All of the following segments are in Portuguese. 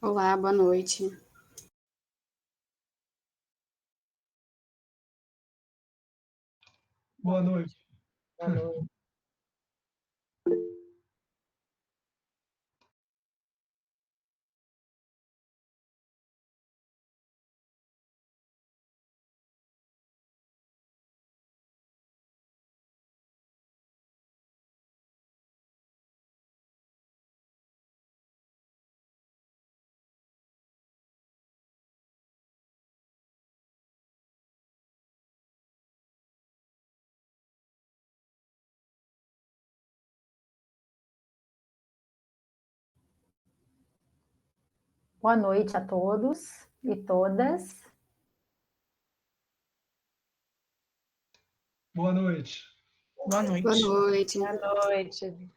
Olá, boa noite. Boa noite. Boa noite. Boa noite a todos e todas. Boa noite. Boa noite. Boa noite. Boa noite.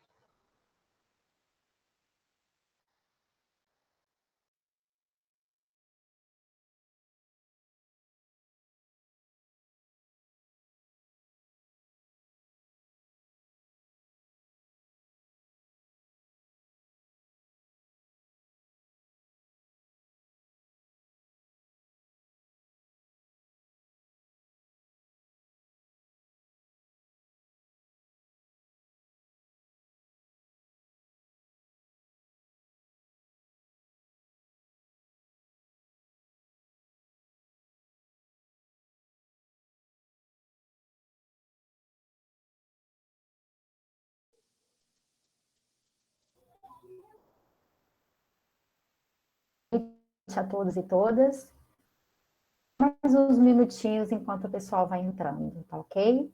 Boa noite a todos e todas. Mais uns minutinhos enquanto o pessoal vai entrando, tá ok?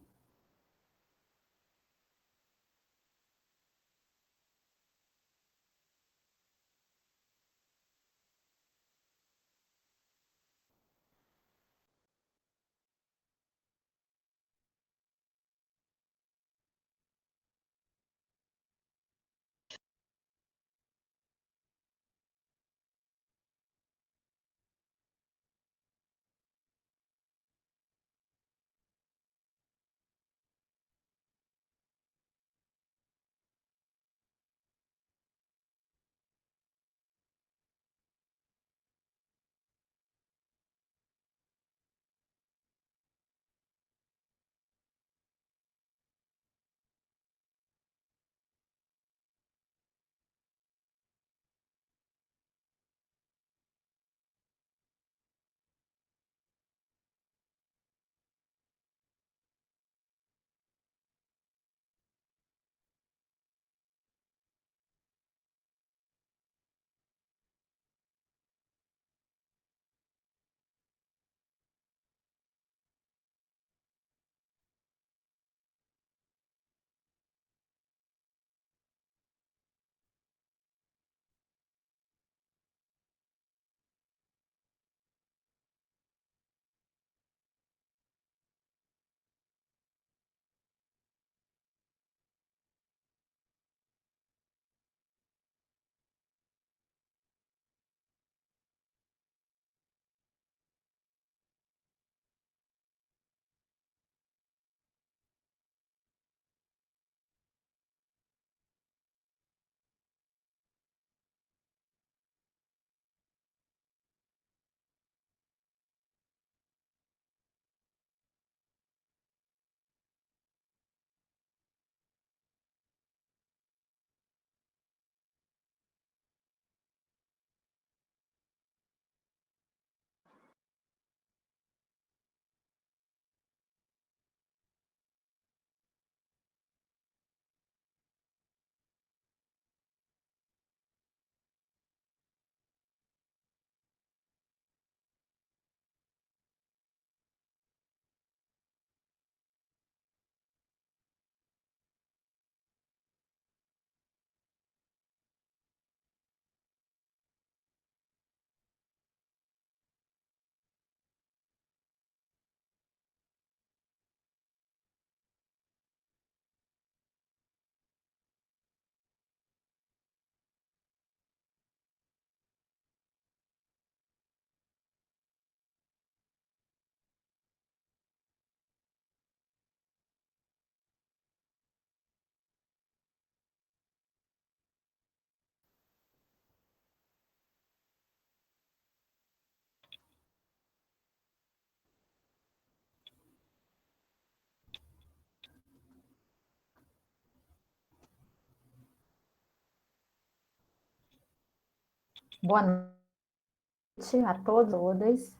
Boa noite a todos e todas.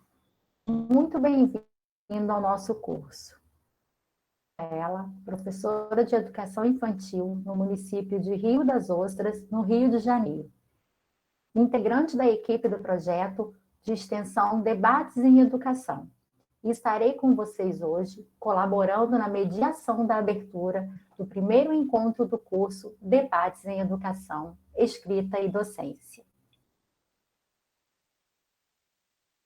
Muito bem-vindo ao nosso curso. Ela, professora de Educação Infantil no município de Rio das Ostras, no Rio de Janeiro. Integrante da equipe do projeto de extensão Debates em Educação. E estarei com vocês hoje, colaborando na mediação da abertura do primeiro encontro do curso Debates em Educação, Escrita e Docência.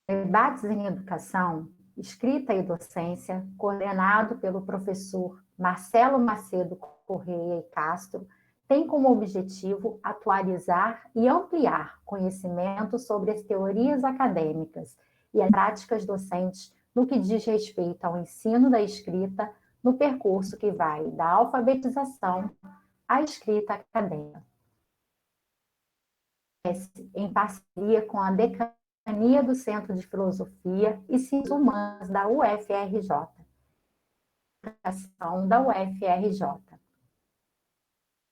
Debates em Educação, Escrita e Docência, coordenado pelo professor Marcelo Macedo Correia e Castro, tem como objetivo atualizar e ampliar conhecimento sobre as teorias acadêmicas e as práticas docentes no que diz respeito ao ensino da escrita no percurso que vai da alfabetização à escrita acadêmica. Em parceria com a Decania do Centro de Filosofia e Ciências Humanas da UFRJ. Da UFRJ.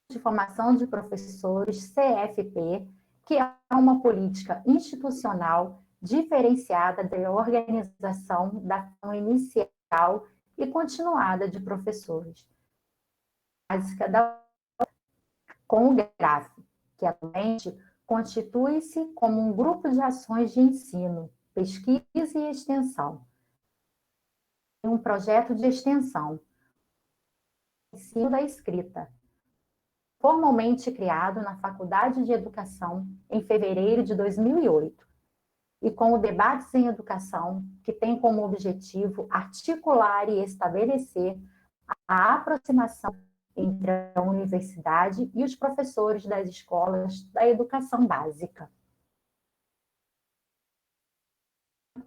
De formação de professores CFP, que é uma política institucional diferenciada da organização da formação inicial e continuada de professores. Básica com o GRAF, que atualmente constitui-se como um grupo de ações de ensino, pesquisa e extensão. Um projeto de extensão, ensino da escrita, formalmente criado na Faculdade de Educação em fevereiro de 2008, e com o Debates em Educação, que tem como objetivo articular e estabelecer a aproximação entre a universidade e os professores das escolas da educação básica.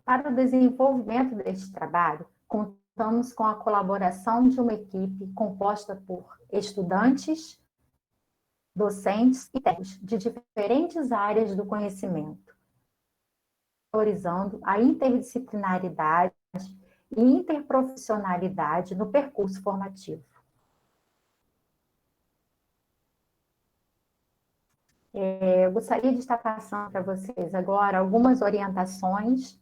Para o desenvolvimento deste trabalho, contamos com a colaboração de uma equipe composta por estudantes, docentes e técnicos de diferentes áreas do conhecimento, valorizando a interdisciplinaridade e interprofissionalidade no percurso formativo. Eu gostaria de estar passando para vocês agora algumas orientações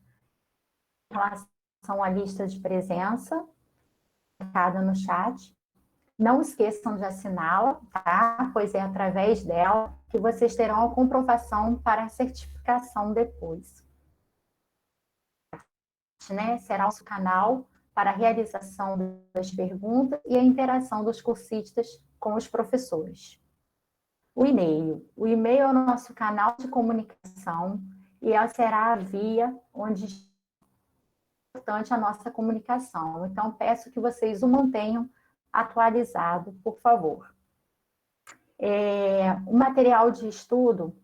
em relação à lista de presença, marcada no chat. Não esqueçam de assiná-la, tá? Pois é através dela que vocês terão a comprovação para a certificação depois. Né? Será o nosso canal para a realização das perguntas e a interação dos cursistas com os professores. O e-mail. O e-mail é o nosso canal de comunicação e ela será a via onde é importante a nossa comunicação. Então, peço que vocês o mantenham atualizado, por favor. O material de estudo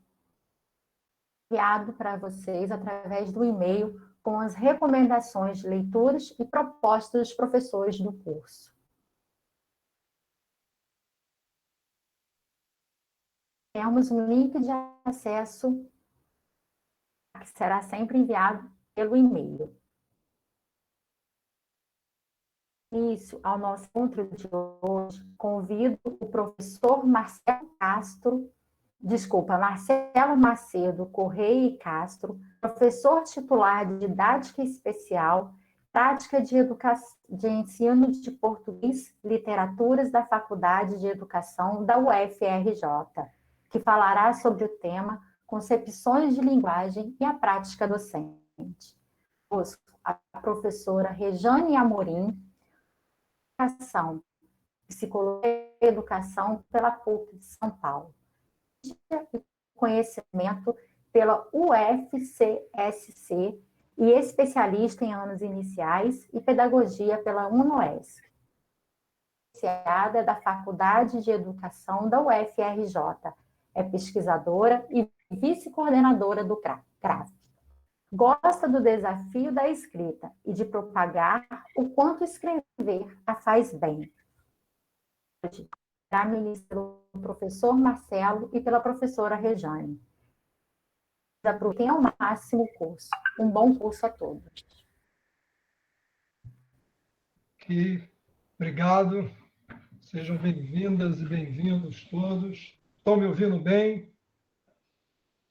enviado para vocês através do e-mail com as recomendações de leituras e propostas dos professores do curso. Temos um link de acesso que será sempre enviado pelo e-mail. Início ao nosso encontro de hoje, convido o professor Marcelo Macedo Correia e Castro, professor titular de Didática Especial, Prática de Ensino de Português, Literaturas da Faculdade de Educação da UFRJ, que falará sobre o tema Concepções de Linguagem e a Prática Docente. A professora Rejane Amorim, Psicologia e Educação pela PUC de São Paulo. Conhecimento pela UFCSC e especialista em anos iniciais e pedagogia pela UNOESC. Da Faculdade de Educação da UFRJ. É pesquisadora e vice-coordenadora do CRAF. Gosta do desafio da escrita e de propagar o quanto escrever a faz bem. Será ministra pelo professor Marcelo e pela professora Rejane. Aproveitem ao máximo o curso. Um bom curso a todos. Ok, obrigado. Sejam bem-vindas e bem-vindos todos. Estão me ouvindo bem?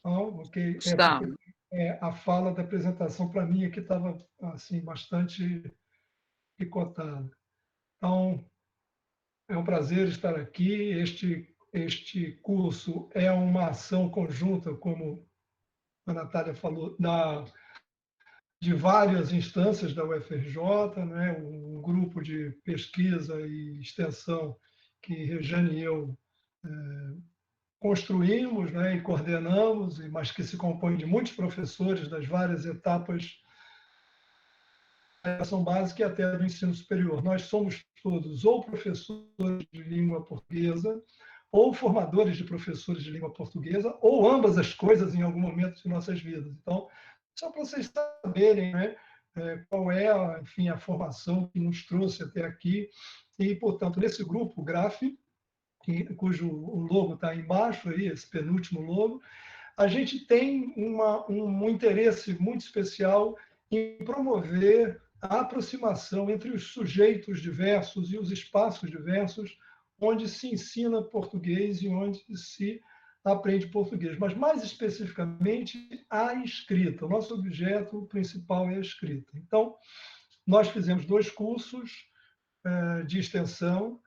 Ok. Estamos. Porque a fala da apresentação, para mim, aqui estava assim, bastante picotada. Então, é um prazer estar aqui. Este curso é uma ação conjunta, como a Natália falou, de várias instâncias da UFRJ, né? Um grupo de pesquisa e extensão que Rejane e eu construímos, né, e coordenamos, mas que se compõe de muitos professores das várias etapas da educação básica e até do ensino superior. Nós somos todos ou professores de língua portuguesa, ou formadores de professores de língua portuguesa, ou ambas as coisas em algum momento de nossas vidas. Então, só para vocês saberem, né, qual é, enfim, a formação que nos trouxe até aqui. E, portanto, nesse grupo, o GRAF, cujo o logo está embaixo, aí, esse penúltimo logo, a gente tem um interesse muito especial em promover a aproximação entre os sujeitos diversos e os espaços diversos onde se ensina português e onde se aprende português, mas mais especificamente a escrita. O nosso objeto principal é a escrita. Então, nós fizemos 2 cursos de extensão,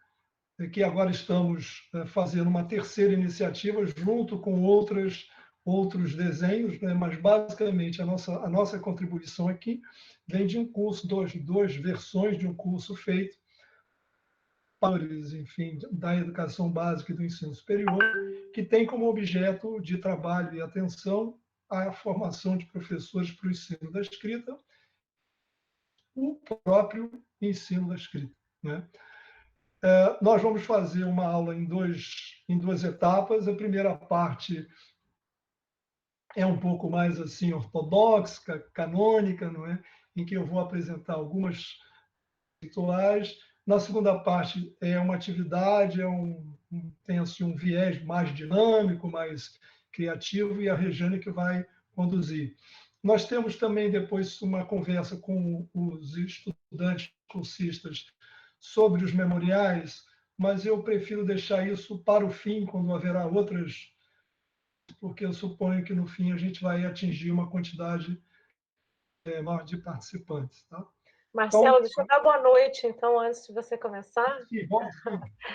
que agora estamos fazendo uma terceira iniciativa junto com outros desenhos, né? Mas basicamente a nossa contribuição aqui vem de um curso, duas versões de um curso feito para, enfim, da educação básica e do ensino superior, que tem como objeto de trabalho e atenção a formação de professores para o ensino da escrita, o próprio ensino da escrita, né? Nós vamos fazer uma aula em duas etapas. A primeira parte é um pouco mais assim ortodoxa, canônica, não é? Em que eu vou apresentar algumas rituais. Na segunda parte é uma atividade, tem assim um viés mais dinâmico, mais criativo, e a Rejane que vai conduzir. Nós temos também depois uma conversa com os estudantes cursistas sobre os memoriais, mas eu prefiro deixar isso para o fim, quando haverá outras, porque eu suponho que no fim a gente vai atingir uma quantidade maior de participantes. Tá? Marcelo, Então, deixa eu dar boa noite, então, antes de você começar. sim, vamos,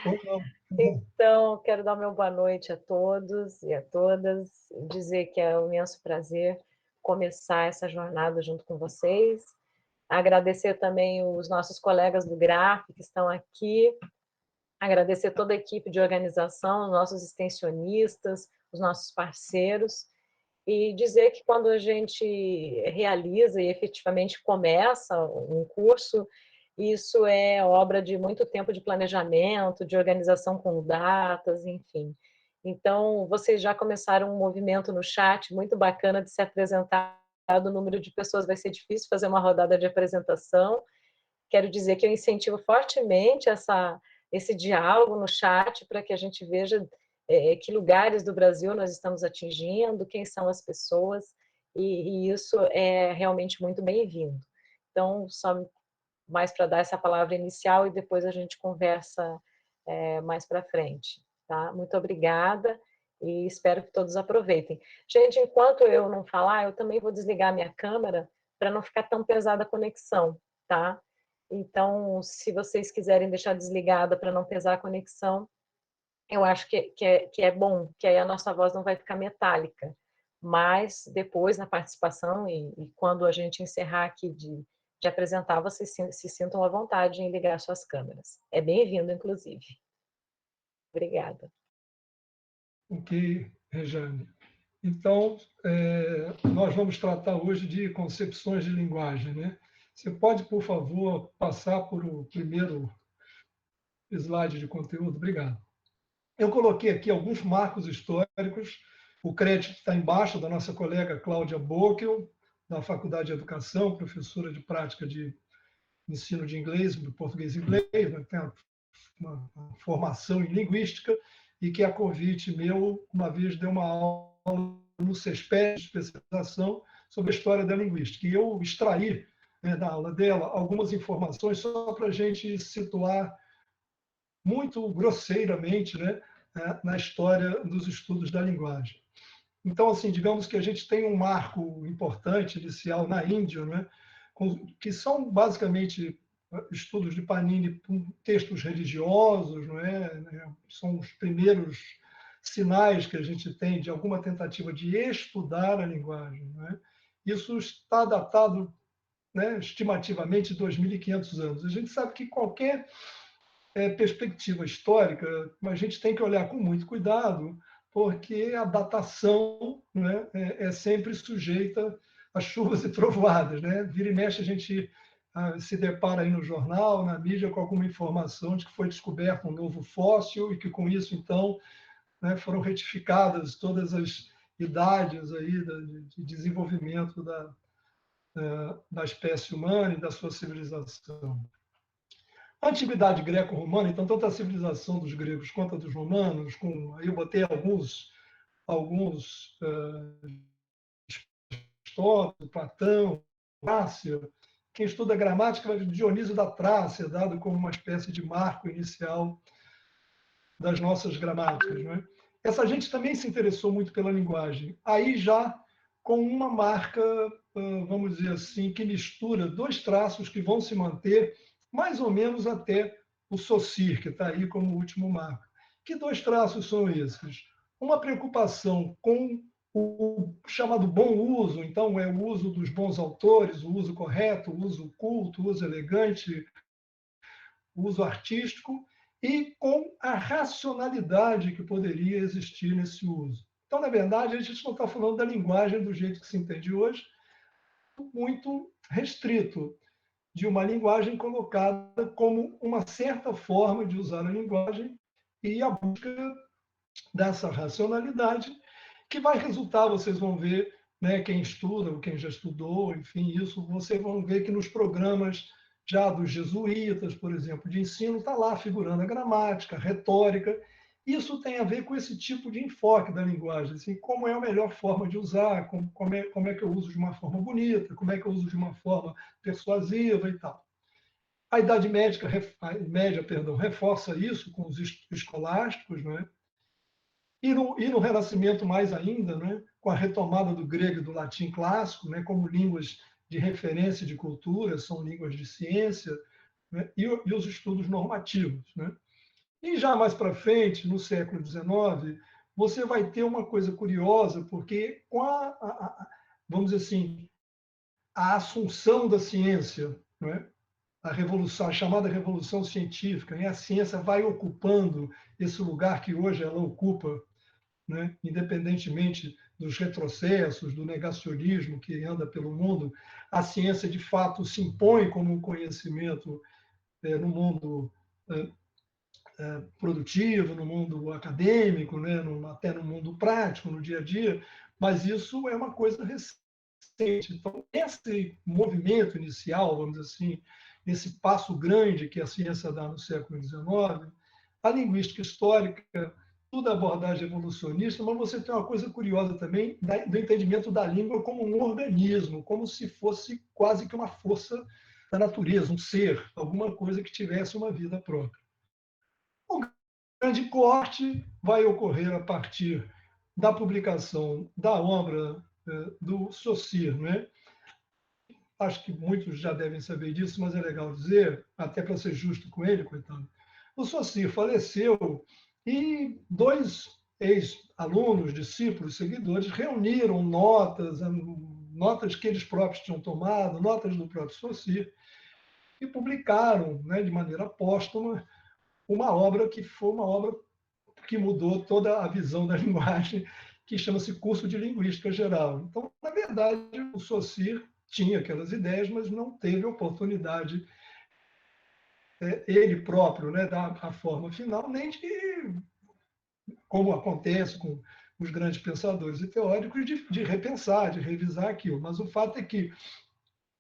sim. Então, quero dar meu boa noite a todos e a todas, dizer que é um imenso prazer começar essa jornada junto com vocês. Agradecer também os nossos colegas do GRAF que estão aqui, agradecer toda a equipe de organização, os nossos extensionistas, os nossos parceiros, e dizer que quando a gente realiza e efetivamente começa um curso, isso é obra de muito tempo de planejamento, de organização com datas, enfim. Então, vocês já começaram um movimento no chat muito bacana de se apresentar. O número de pessoas vai ser difícil fazer uma rodada de apresentação. Quero dizer que eu incentivo fortemente esse diálogo no chat para que a gente veja que lugares do Brasil nós estamos atingindo, quem são as pessoas, e isso é realmente muito bem-vindo. Então, só mais para dar essa palavra inicial e depois a gente conversa mais para frente. Tá? Muito obrigada e espero que todos aproveitem. Gente, enquanto eu não falar, eu também vou desligar minha câmera para não ficar tão pesada a conexão, tá? Então, se vocês quiserem deixar desligada para não pesar a conexão, eu acho que é bom, que aí a nossa voz não vai ficar metálica. Mas depois, na participação e quando a gente encerrar aqui de apresentar, vocês se sintam à vontade em ligar suas câmeras. É bem-vindo, inclusive. Obrigada. Ok, Rejane. Então, nós vamos tratar hoje de concepções de linguagem, né? Você pode, por favor, passar por o primeiro slide de conteúdo? Obrigado. Eu coloquei aqui alguns marcos históricos. O crédito está embaixo da nossa colega Cláudia Bockel, da Faculdade de Educação, professora de prática de ensino de inglês, do português e inglês, né? Tem uma formação em linguística, e que, a convite meu, uma vez deu uma aula no CESPED, de especialização, sobre a história da linguística. E eu extraí, né, da aula dela algumas informações só para a gente situar muito grosseiramente, né, na história dos estudos da linguagem. Então, assim, digamos que a gente tem um marco importante inicial na Índia, né, que são basicamente estudos de Panini com textos religiosos, não é? São os primeiros sinais que a gente tem de alguma tentativa de estudar a linguagem. Não é? Isso está datado, né, estimativamente 2.500 anos. A gente sabe que qualquer perspectiva histórica, a gente tem que olhar com muito cuidado, porque a datação, né, é sempre sujeita a chuvas e trovoadas. Né? Vira e mexe, a gente se depara aí no jornal, na mídia, com alguma informação de que foi descoberto um novo fóssil e que, com isso, então, né, foram retificadas todas as idades aí de desenvolvimento da espécie humana e da sua civilização. A antiguidade greco-romana, então, tanto a civilização dos gregos quanto a dos romanos, aí eu botei alguns Aristóteles, Platão, Trácia. Quem estuda gramática vai ver Dionísio da Trácia, dado como uma espécie de marco inicial das nossas gramáticas. Não é? Essa gente também se interessou muito pela linguagem. Aí já com uma marca, vamos dizer assim, que mistura dois traços que vão se manter mais ou menos até o Saussure, que está aí como último marco. Que dois traços são esses? Uma preocupação com o chamado bom uso, então é o uso dos bons autores, o uso correto, o uso culto, o uso elegante, o uso artístico, e com a racionalidade que poderia existir nesse uso. Então, na verdade, a gente não está falando da linguagem do jeito que se entende hoje, muito restrito, de uma linguagem colocada como uma certa forma de usar a linguagem e a busca dessa racionalidade, que vai resultar, vocês vão ver, né, quem estuda ou quem já estudou, enfim, isso, vocês vão ver que nos programas já dos jesuítas, por exemplo, de ensino, está lá figurando a gramática, a retórica. Isso tem a ver com esse tipo de enfoque da linguagem, assim, como é a melhor forma de usar, como é que eu uso de uma forma bonita, como é que eu uso de uma forma persuasiva e tal. A Idade Média, reforça isso com os escolásticos, né? E no Renascimento mais ainda, né? Com a retomada do grego e do latim clássico, né? Como línguas de referência de cultura, são línguas de ciência, né? E os estudos normativos. Né? E já mais para frente, no século XIX, você vai ter uma coisa curiosa, porque com vamos dizer assim, a assunção da ciência, né? A revolução, a chamada revolução científica, e a ciência vai ocupando esse lugar que hoje ela ocupa, né? Independentemente dos retrocessos, do negacionismo que anda pelo mundo, a ciência de fato se impõe como um conhecimento no mundo produtivo, no mundo acadêmico, né? Até no mundo prático, no dia a dia, mas isso é uma coisa recente. Então, esse movimento inicial, vamos dizer assim, esse passo grande que a ciência dá no século XIX, a linguística histórica, tudo abordagem evolucionista, mas você tem uma coisa curiosa também do entendimento da língua como um organismo, como se fosse quase que uma força da natureza, um ser, alguma coisa que tivesse uma vida própria. O grande corte vai ocorrer a partir da publicação da obra do Saussure, né? Acho que muitos já devem saber disso, mas é legal dizer, até para ser justo com ele, coitado. O Saussure faleceu e dois ex-alunos, discípulos, seguidores, reuniram notas que eles próprios tinham tomado, notas do próprio Saussure, e publicaram, né, de maneira póstuma, uma obra que foi uma obra que mudou toda a visão da linguagem, que chama-se Curso de Linguística Geral. Então, na verdade, o Saussure tinha aquelas ideias, mas não teve oportunidade, ele próprio, né, dar a forma final, nem de, como acontece com os grandes pensadores e teóricos, de repensar, de revisar aquilo. Mas o fato é que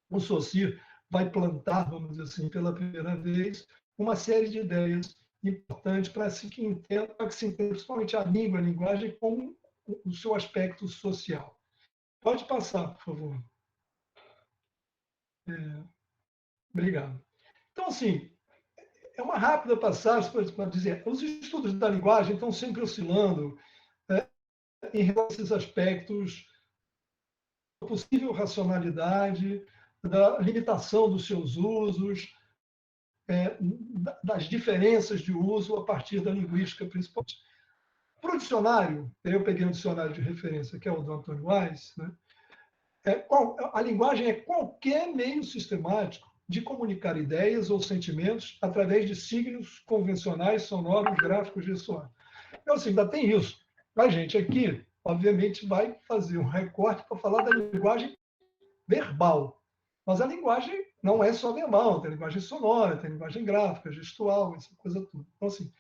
o Saussure vai plantar, vamos dizer assim, pela primeira vez, uma série de ideias importantes para que se entenda principalmente a língua, a linguagem, como o seu aspecto social. Pode passar, por favor. Obrigado. Então, assim, é uma rápida passagem para dizer, os estudos da linguagem estão sempre oscilando em relação a esses aspectos da possível racionalidade, da limitação dos seus usos, das diferenças de uso a partir da linguística, principalmente. Para o dicionário, eu peguei um dicionário de referência, que é o do Antônio Weiss, né? A linguagem é qualquer meio sistemático de comunicar ideias ou sentimentos através de signos convencionais, sonoros, gráficos, gestuais. Então, assim, ainda tem isso. A gente aqui, obviamente, vai fazer um recorte para falar da linguagem verbal. Mas a linguagem não é só verbal, tem linguagem sonora, tem linguagem gráfica, gestual, essa coisa toda. Então, assim,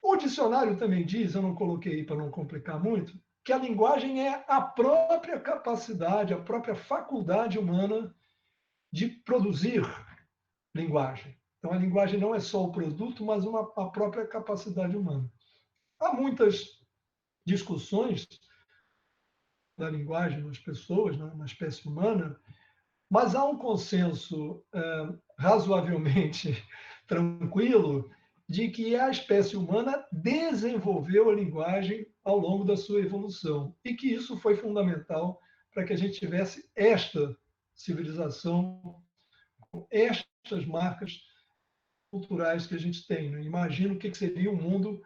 o dicionário também diz, eu não coloquei aí para não complicar muito, que a linguagem é a própria capacidade, a própria faculdade humana de produzir linguagem. Então, a linguagem não é só o produto, mas a própria capacidade humana. Há muitas discussões da linguagem nas pessoas, na espécie humana, mas há um consenso razoavelmente tranquilo de que a espécie humana desenvolveu a linguagem ao longo da sua evolução e que isso foi fundamental para que a gente tivesse esta civilização, com estas marcas culturais que a gente tem. Né? Imagina o que seria um mundo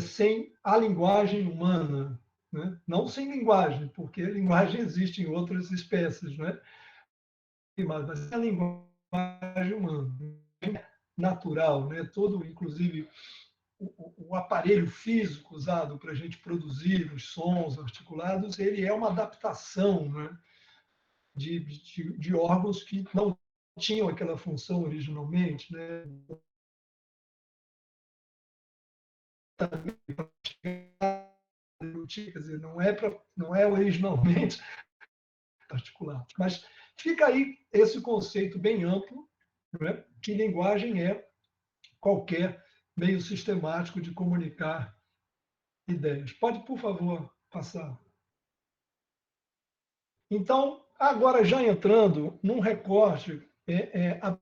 sem a linguagem humana, né? Não sem linguagem, porque a linguagem existe em outras espécies, né? Mas a linguagem humana, natural, né? Todo, inclusive, o aparelho físico usado para a gente produzir os sons articulados, ele é uma adaptação, né? de órgãos que não tinham aquela função originalmente, né? Quer dizer, não é originalmente articulado. Mas fica aí esse conceito bem amplo, né? Que linguagem é qualquer meio sistemático de comunicar ideias. Pode, por favor, passar. Então, agora já entrando num recorte, a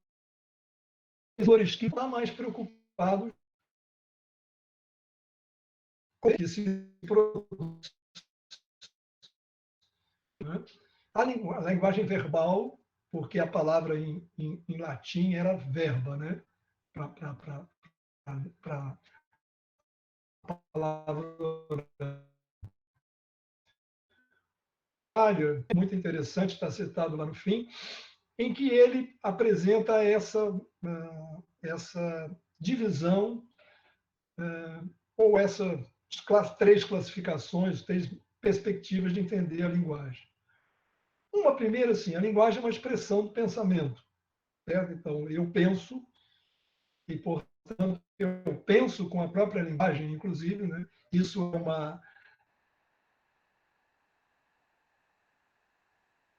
professores que estão mais preocupados com esse produto. Né? A linguagem verbal, porque a palavra em latim era verba, né? Para a palavra muito interessante, está citado lá no fim, em que ele apresenta essa divisão, ou essas três classificações, três perspectivas de entender a linguagem. Uma primeira, assim, a linguagem é uma expressão do pensamento. Certo? Então, eu penso, e, portanto, eu penso com a própria linguagem, inclusive, né? Isso é uma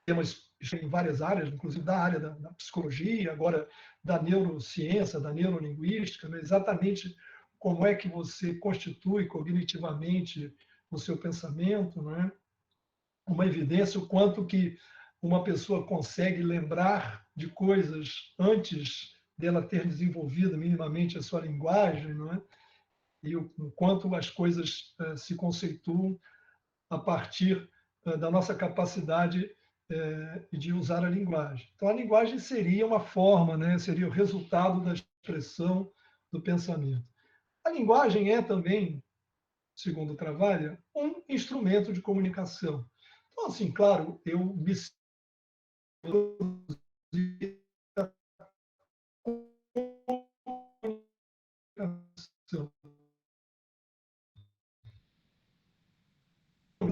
em várias áreas, inclusive da área da psicologia, agora da neurociência, da neurolinguística, né? Exatamente como é que você constitui cognitivamente o seu pensamento, né? Uma evidência o quanto que uma pessoa consegue lembrar de coisas antes dela ter desenvolvido minimamente a sua linguagem, não é? E o quanto as coisas se conceituam a partir da nossa capacidade de usar a linguagem. Então, a linguagem seria uma forma, né? Seria o resultado da expressão do pensamento. A linguagem é também, segundo Travalha, um instrumento de comunicação. Então, assim, claro, eu me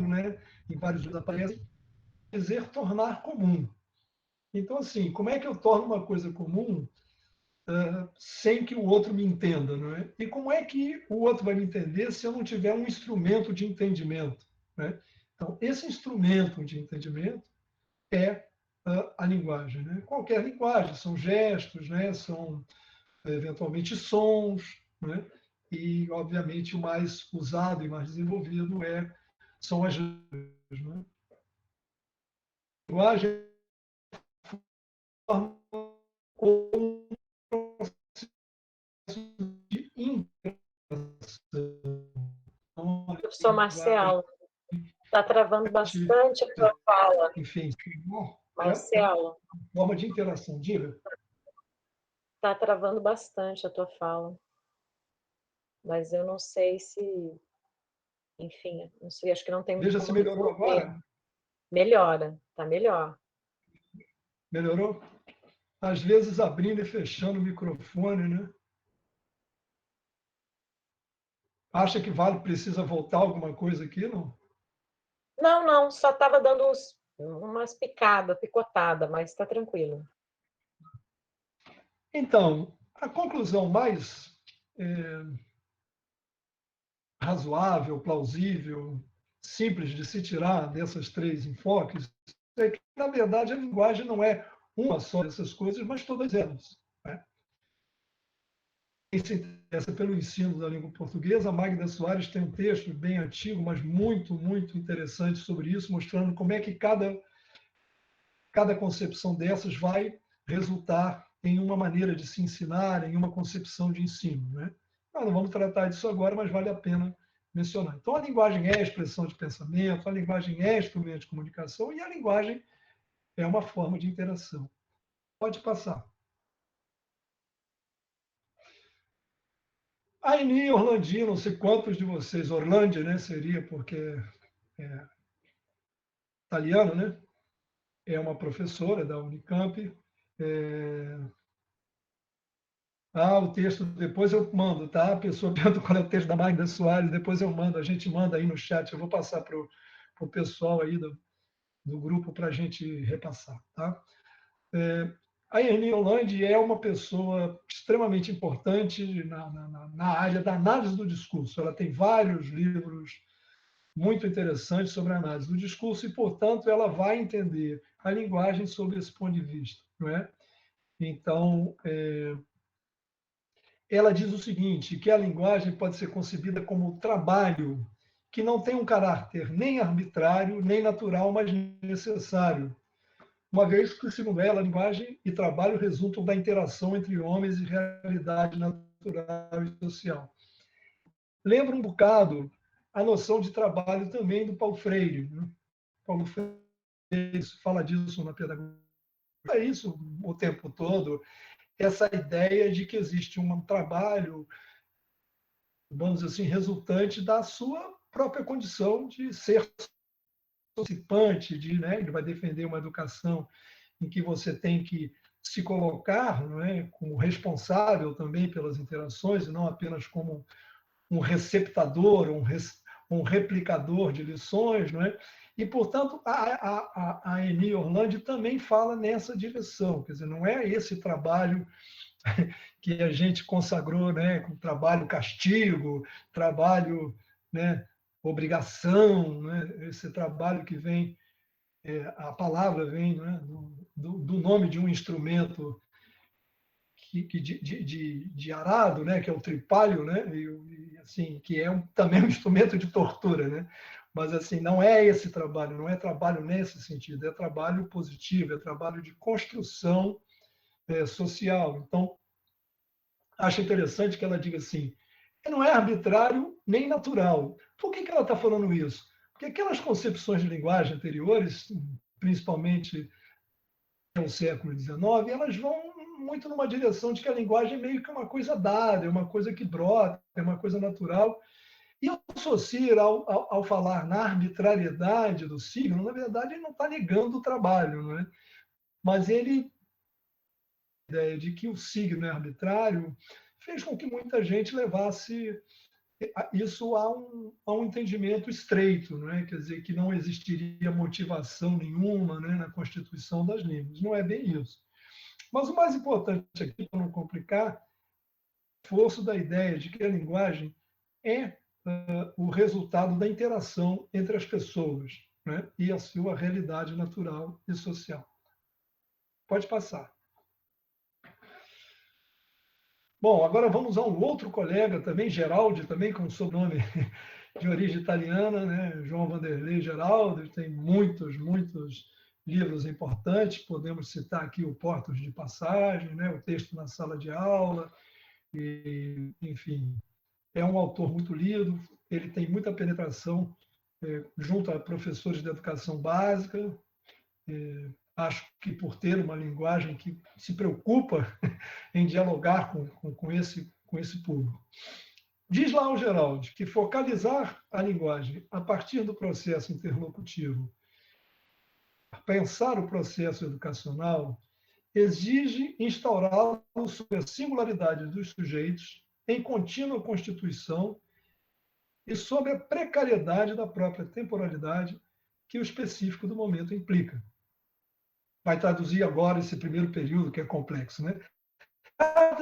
né, em vários livros aparece, dizer tornar comum. Então, assim, como é que eu torno uma coisa comum sem que o outro me entenda? Não é? E como é que o outro vai me entender se eu não tiver um instrumento de entendimento? Né? Então, esse instrumento de entendimento é a linguagem. Né? Qualquer linguagem, são gestos, né? São eventualmente sons, né? E, obviamente, o mais usado e mais desenvolvido são as línguas. Né? A linguagem forma um processo de interação. Professor Marcelo, Está travando bastante a tua fala, enfim, Marcelo. Forma de interação, diga. Está travando bastante a tua fala. Mas eu não sei se... Enfim, não sei, acho que não tem muito Veja como se melhorou resolver. agora. Melhora, está melhor. Melhorou? Às vezes abrindo e fechando o microfone, né? Acha que precisa voltar alguma coisa aqui, não? Não, só estava dando umas picadas, picotada, mas está tranquilo. Então, a conclusão mais razoável, plausível, simples de se tirar dessas três enfoques é que, na verdade, a linguagem não é uma só dessas coisas, mas todas elas. Né? Quem se interessa pelo ensino da língua portuguesa, a Magda Soares tem um texto bem antigo, mas muito, muito interessante sobre isso, mostrando como é que cada concepção dessas vai resultar em uma maneira de se ensinar, em uma concepção de ensino. Né? Nós não vamos tratar disso agora, mas vale a pena mencionar. Então, a linguagem é expressão de pensamento, a linguagem é instrumento de comunicação e a linguagem é uma forma de interação. Pode passar. A Eni Orlandi, não sei quantos de vocês, Orlandi, né, seria porque é italiano, né? É uma professora da Unicamp. O texto depois eu mando, tá? A pessoa pergunta qual é o texto da Magda Soares, depois eu mando, a gente manda aí no chat, eu vou passar para o pessoal aí do grupo para a gente repassar, tá? A Ernie Hollande é uma pessoa extremamente importante na área da análise do discurso. Ela tem vários livros muito interessantes sobre a análise do discurso e, portanto, ela vai entender a linguagem sob esse ponto de vista, não é? Então, ela diz o seguinte, que a linguagem pode ser concebida como trabalho que não tem um caráter nem arbitrário, nem natural, mas necessário, uma vez que, segundo ela, a linguagem e trabalho resultam da interação entre homens e realidade natural e social. Lembra um bocado a noção de trabalho também do Paulo Freire. Né? Paulo Freire fala disso na pedagogia. É isso o tempo todo, essa ideia de que existe um trabalho, vamos dizer assim, resultante da sua própria condição de ser participante, né? Ele vai defender uma educação em que você tem que se colocar, não é, como responsável também pelas interações, e não apenas como um receptador, um replicador de lições, não é? E, portanto, a Eni Orlandi também fala nessa direção, quer dizer, não é esse trabalho que a gente consagrou, né, com trabalho castigo, trabalho, né, obrigação, né, esse trabalho que vem, a palavra vem, né, do nome de um instrumento de arado, né, que é o tripalho, né, e assim, que é também um instrumento de tortura, né, mas assim não é esse trabalho, não é trabalho nesse sentido, é trabalho positivo, é trabalho de construção social. Então, acho interessante que ela diga assim, não é arbitrário nem natural. Por que ela está falando isso? Porque aquelas concepções de linguagem anteriores, principalmente no século XIX, elas vão muito numa direção de que a linguagem é meio que uma coisa dada, é uma coisa que brota, é uma coisa natural. E o Saussure, ao falar na arbitrariedade do signo, na verdade, ele não está negando o trabalho, não é? Mas ele, a ideia de que o signo é arbitrário, fez com que muita gente levasse isso a um entendimento estreito, não é? Quer dizer, que não existiria motivação nenhuma, né, na constituição das línguas. Não é bem isso. Mas o mais importante aqui, para não complicar, é o esforço da ideia de que a linguagem é o resultado da interação entre as pessoas, né, e a sua realidade natural e social. Pode passar. Bom, agora vamos a um outro colega também, Geraldi, também com sobrenome de origem italiana, né? João Vanderlei Geraldo, tem muitos livros importantes, podemos citar aqui o Portos de Passagem, né? O Texto na Sala de Aula, e, enfim, é um autor muito lido, ele tem muita penetração junto a professores de educação básica. Acho que por ter uma linguagem que se preocupa em dialogar com esse público. Diz lá o Geraldi que focalizar a linguagem a partir do processo interlocutivo, pensar o processo educacional, exige instaurá-lo sobre a singularidade dos sujeitos em contínua constituição e sobre a precariedade da própria temporalidade que o específico do momento implica. Vai traduzir agora esse primeiro período, que é complexo, né?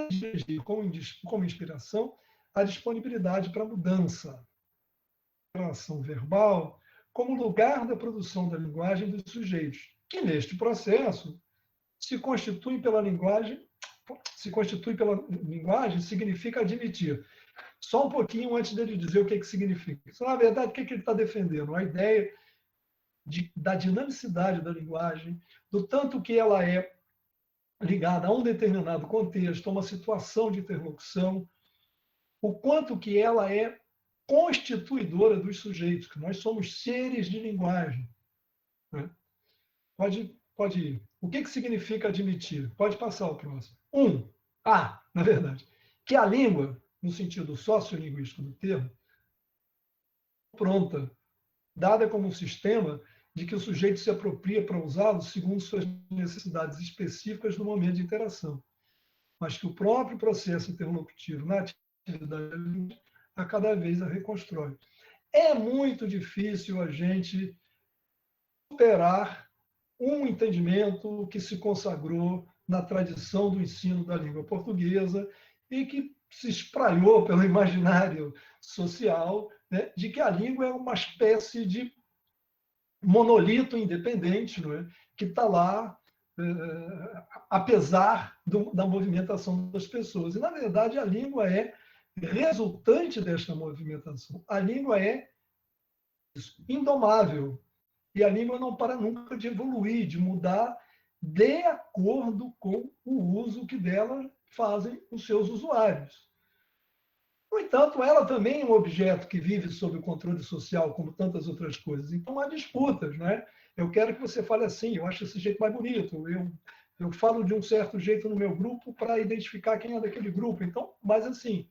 Dirigir como inspiração a disponibilidade para mudança, a ação verbal, como lugar da produção da linguagem dos sujeitos, que neste processo se constitui pela linguagem significa admitir. Só um pouquinho antes dele dizer o que significa. Isso, na verdade, o que ele está defendendo? A ideia da dinamicidade da linguagem, do tanto que ela é ligada a um determinado contexto, a uma situação de interlocução, o quanto que ela é constituidora dos sujeitos, que nós somos seres de linguagem. Né? Pode ir. O que significa admitir? Pode passar o próximo. Na verdade, que a língua, no sentido sociolinguístico do termo, pronta, dada como um sistema de que o sujeito se apropria para usá-lo segundo suas necessidades específicas no momento de interação, mas que o próprio processo interlocutivo na atividade a cada vez a reconstrói. É muito difícil a gente superar um entendimento que se consagrou na tradição do ensino da língua portuguesa e que se espraiou pelo imaginário social, né, de que a língua é uma espécie de monolito independente, não é? Que está lá, apesar da movimentação das pessoas. E, na verdade, a língua é resultante desta movimentação. A língua é indomável. E a língua não para nunca de evoluir, de mudar, de acordo com o uso que dela fazem os seus usuários. No entanto, ela também é um objeto que vive sob o controle social, como tantas outras coisas. Então, há disputas, não é? Eu quero que você fale assim, eu acho esse jeito mais bonito. Eu falo de um certo jeito no meu grupo para identificar quem é daquele grupo. Então, mas assim,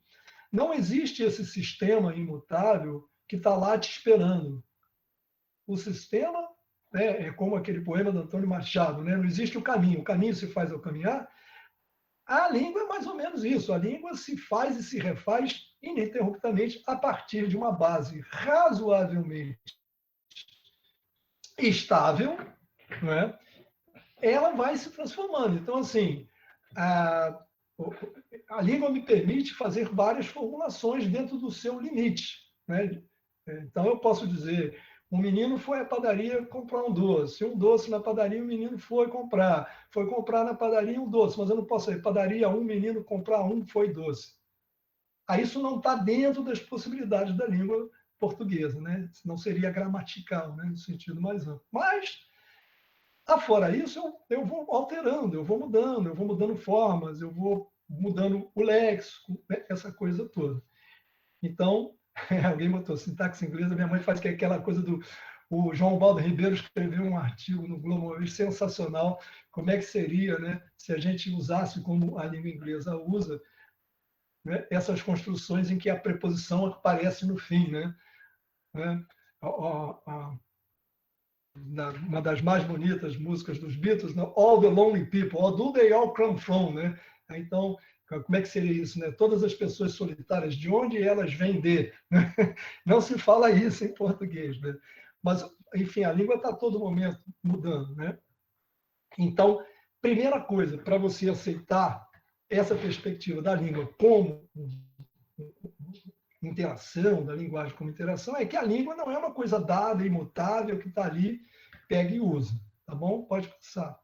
não existe esse sistema imutável que está lá te esperando. O sistema, né, é como aquele poema do Antônio Machado, né? Não existe o caminho se faz ao caminhar. A língua é mais ou menos isso. A língua se faz e se refaz ininterruptamente a partir de uma base razoavelmente estável, não é? Ela vai se transformando. Então, assim, a língua me permite fazer várias formulações dentro do seu limite, né? Então, eu posso dizer, um menino foi à padaria comprar um doce na padaria, o menino foi comprar na padaria um doce, mas eu não posso ir padaria menino comprar foi doce. Aí isso não está dentro das possibilidades da língua portuguesa, né? Não seria gramatical, né? No sentido mais amplo. Mas, afora isso, eu vou alterando, eu vou mudando formas, eu vou mudando o léxico, né? Essa coisa toda. Então, alguém botou sintaxe inglesa, minha mãe faz que é aquela coisa do... O João Baldo Ribeiro escreveu um artigo no Globo uma vez sensacional, como é que seria, né, se a gente usasse como a língua inglesa usa, né, essas construções em que a preposição aparece no fim, né? Uma das mais bonitas músicas dos Beatles, né? All the Lonely People, or do they all come from, né? Então, como é que seria isso, né? Todas as pessoas solitárias, de onde elas vêm de? Né? Não se fala isso em português, né? Mas, enfim, a língua está a todo momento mudando, né? Então, primeira coisa, para você aceitar essa perspectiva da língua como interação, da linguagem como interação, é que a língua não é uma coisa dada, imutável, que está ali, pega e usa. Tá bom? Pode passar.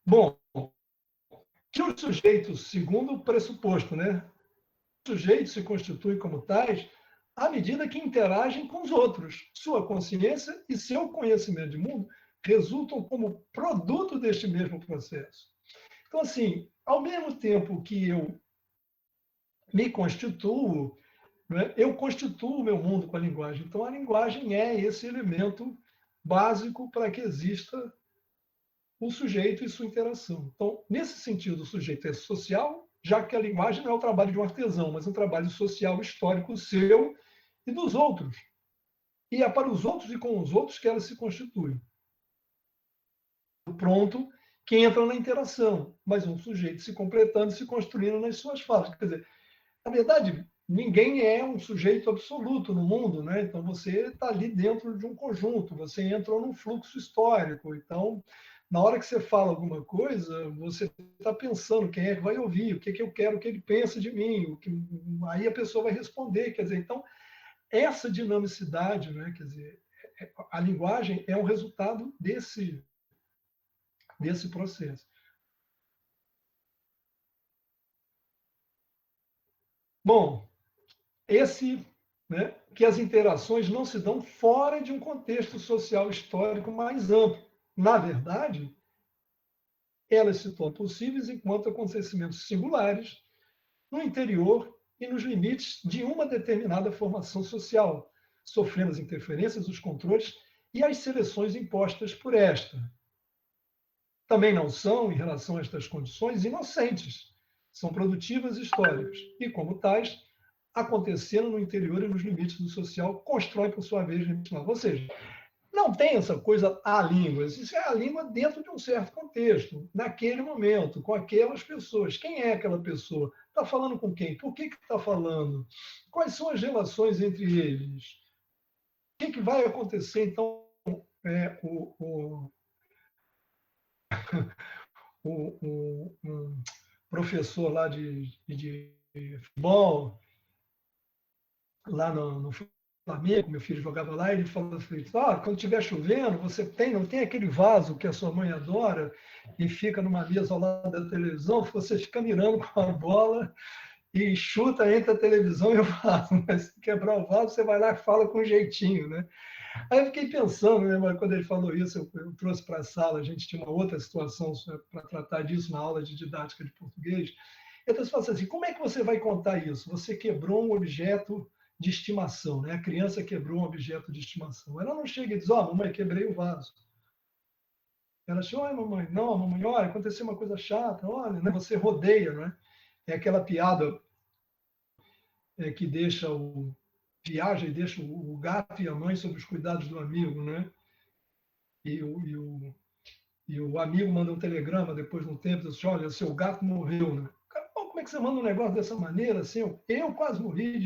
Bom, que os sujeitos, segundo o pressuposto, né? Os sujeitos se constituem como tais à medida que interagem com os outros. Sua consciência e seu conhecimento de mundo resultam como produto deste mesmo processo. Então, assim, ao mesmo tempo que eu me constituo, né? Eu constituo o meu mundo com a linguagem. Então, a linguagem é esse elemento básico para que exista o sujeito e sua interação. Então, nesse sentido, o sujeito é social, já que a linguagem não é o trabalho de um artesão, mas um trabalho social, histórico seu e dos outros. E é para os outros e com os outros que ela se constitui. Pronto, que entra na interação, mas um sujeito se completando e se construindo nas suas falas. Quer dizer, na verdade, ninguém é um sujeito absoluto no mundo, né? Então você está ali dentro de um conjunto, você entrou num fluxo histórico. Então, na hora que você fala alguma coisa, você está pensando quem é que vai ouvir, o que, que eu quero que ele pense de mim, o que... aí a pessoa vai responder. Quer dizer, então, essa dinamicidade, né? Quer dizer, a linguagem é um resultado desse processo. Bom, né, que as interações não se dão fora de um contexto social histórico mais amplo. Na verdade, elas se tornam possíveis enquanto acontecimentos singulares no interior e nos limites de uma determinada formação social, sofrendo as interferências, os controles e as seleções impostas por esta. Também não são, em relação a estas condições, inocentes. São produtivas e históricas e, como tais, acontecendo no interior e nos limites do social, constrói, por sua vez, limites novos. Ou seja, não tem essa coisa a língua. Isso é a língua dentro de um certo contexto, naquele momento, com aquelas pessoas. Quem é aquela pessoa? Está falando com quem? Por que está falando? Quais são as relações entre eles? O que vai acontecer, então, um professor lá de futebol, lá no Flamengo, meu filho jogava lá, ele falou assim, quando estiver chovendo, você não tem aquele vaso que a sua mãe adora e fica numa mesa ao lado da televisão, você fica mirando com a bola e chuta entre a televisão e o vaso. Mas se quebrar o vaso, você vai lá e fala com jeitinho, né? Aí eu fiquei pensando, né, mas quando ele falou isso, eu trouxe para a sala, a gente tinha uma outra situação para tratar disso na aula de didática de português. Então, você fala assim, como é que você vai contar isso? Você quebrou um objeto de estimação, né? A criança quebrou um objeto de estimação. Ela não chega e diz, mamãe, quebrei o vaso. Ela chega, oi, mamãe. Não, mamãe, olha, aconteceu uma coisa chata, olha, né? Você rodeia, né? É aquela piada que viaja e deixa o gato e a mãe sob os cuidados do amigo, né? E o amigo manda um telegrama depois de um tempo, diz assim, olha, seu gato morreu, né? Cara, como é que você manda um negócio dessa maneira? Assim, eu quase morri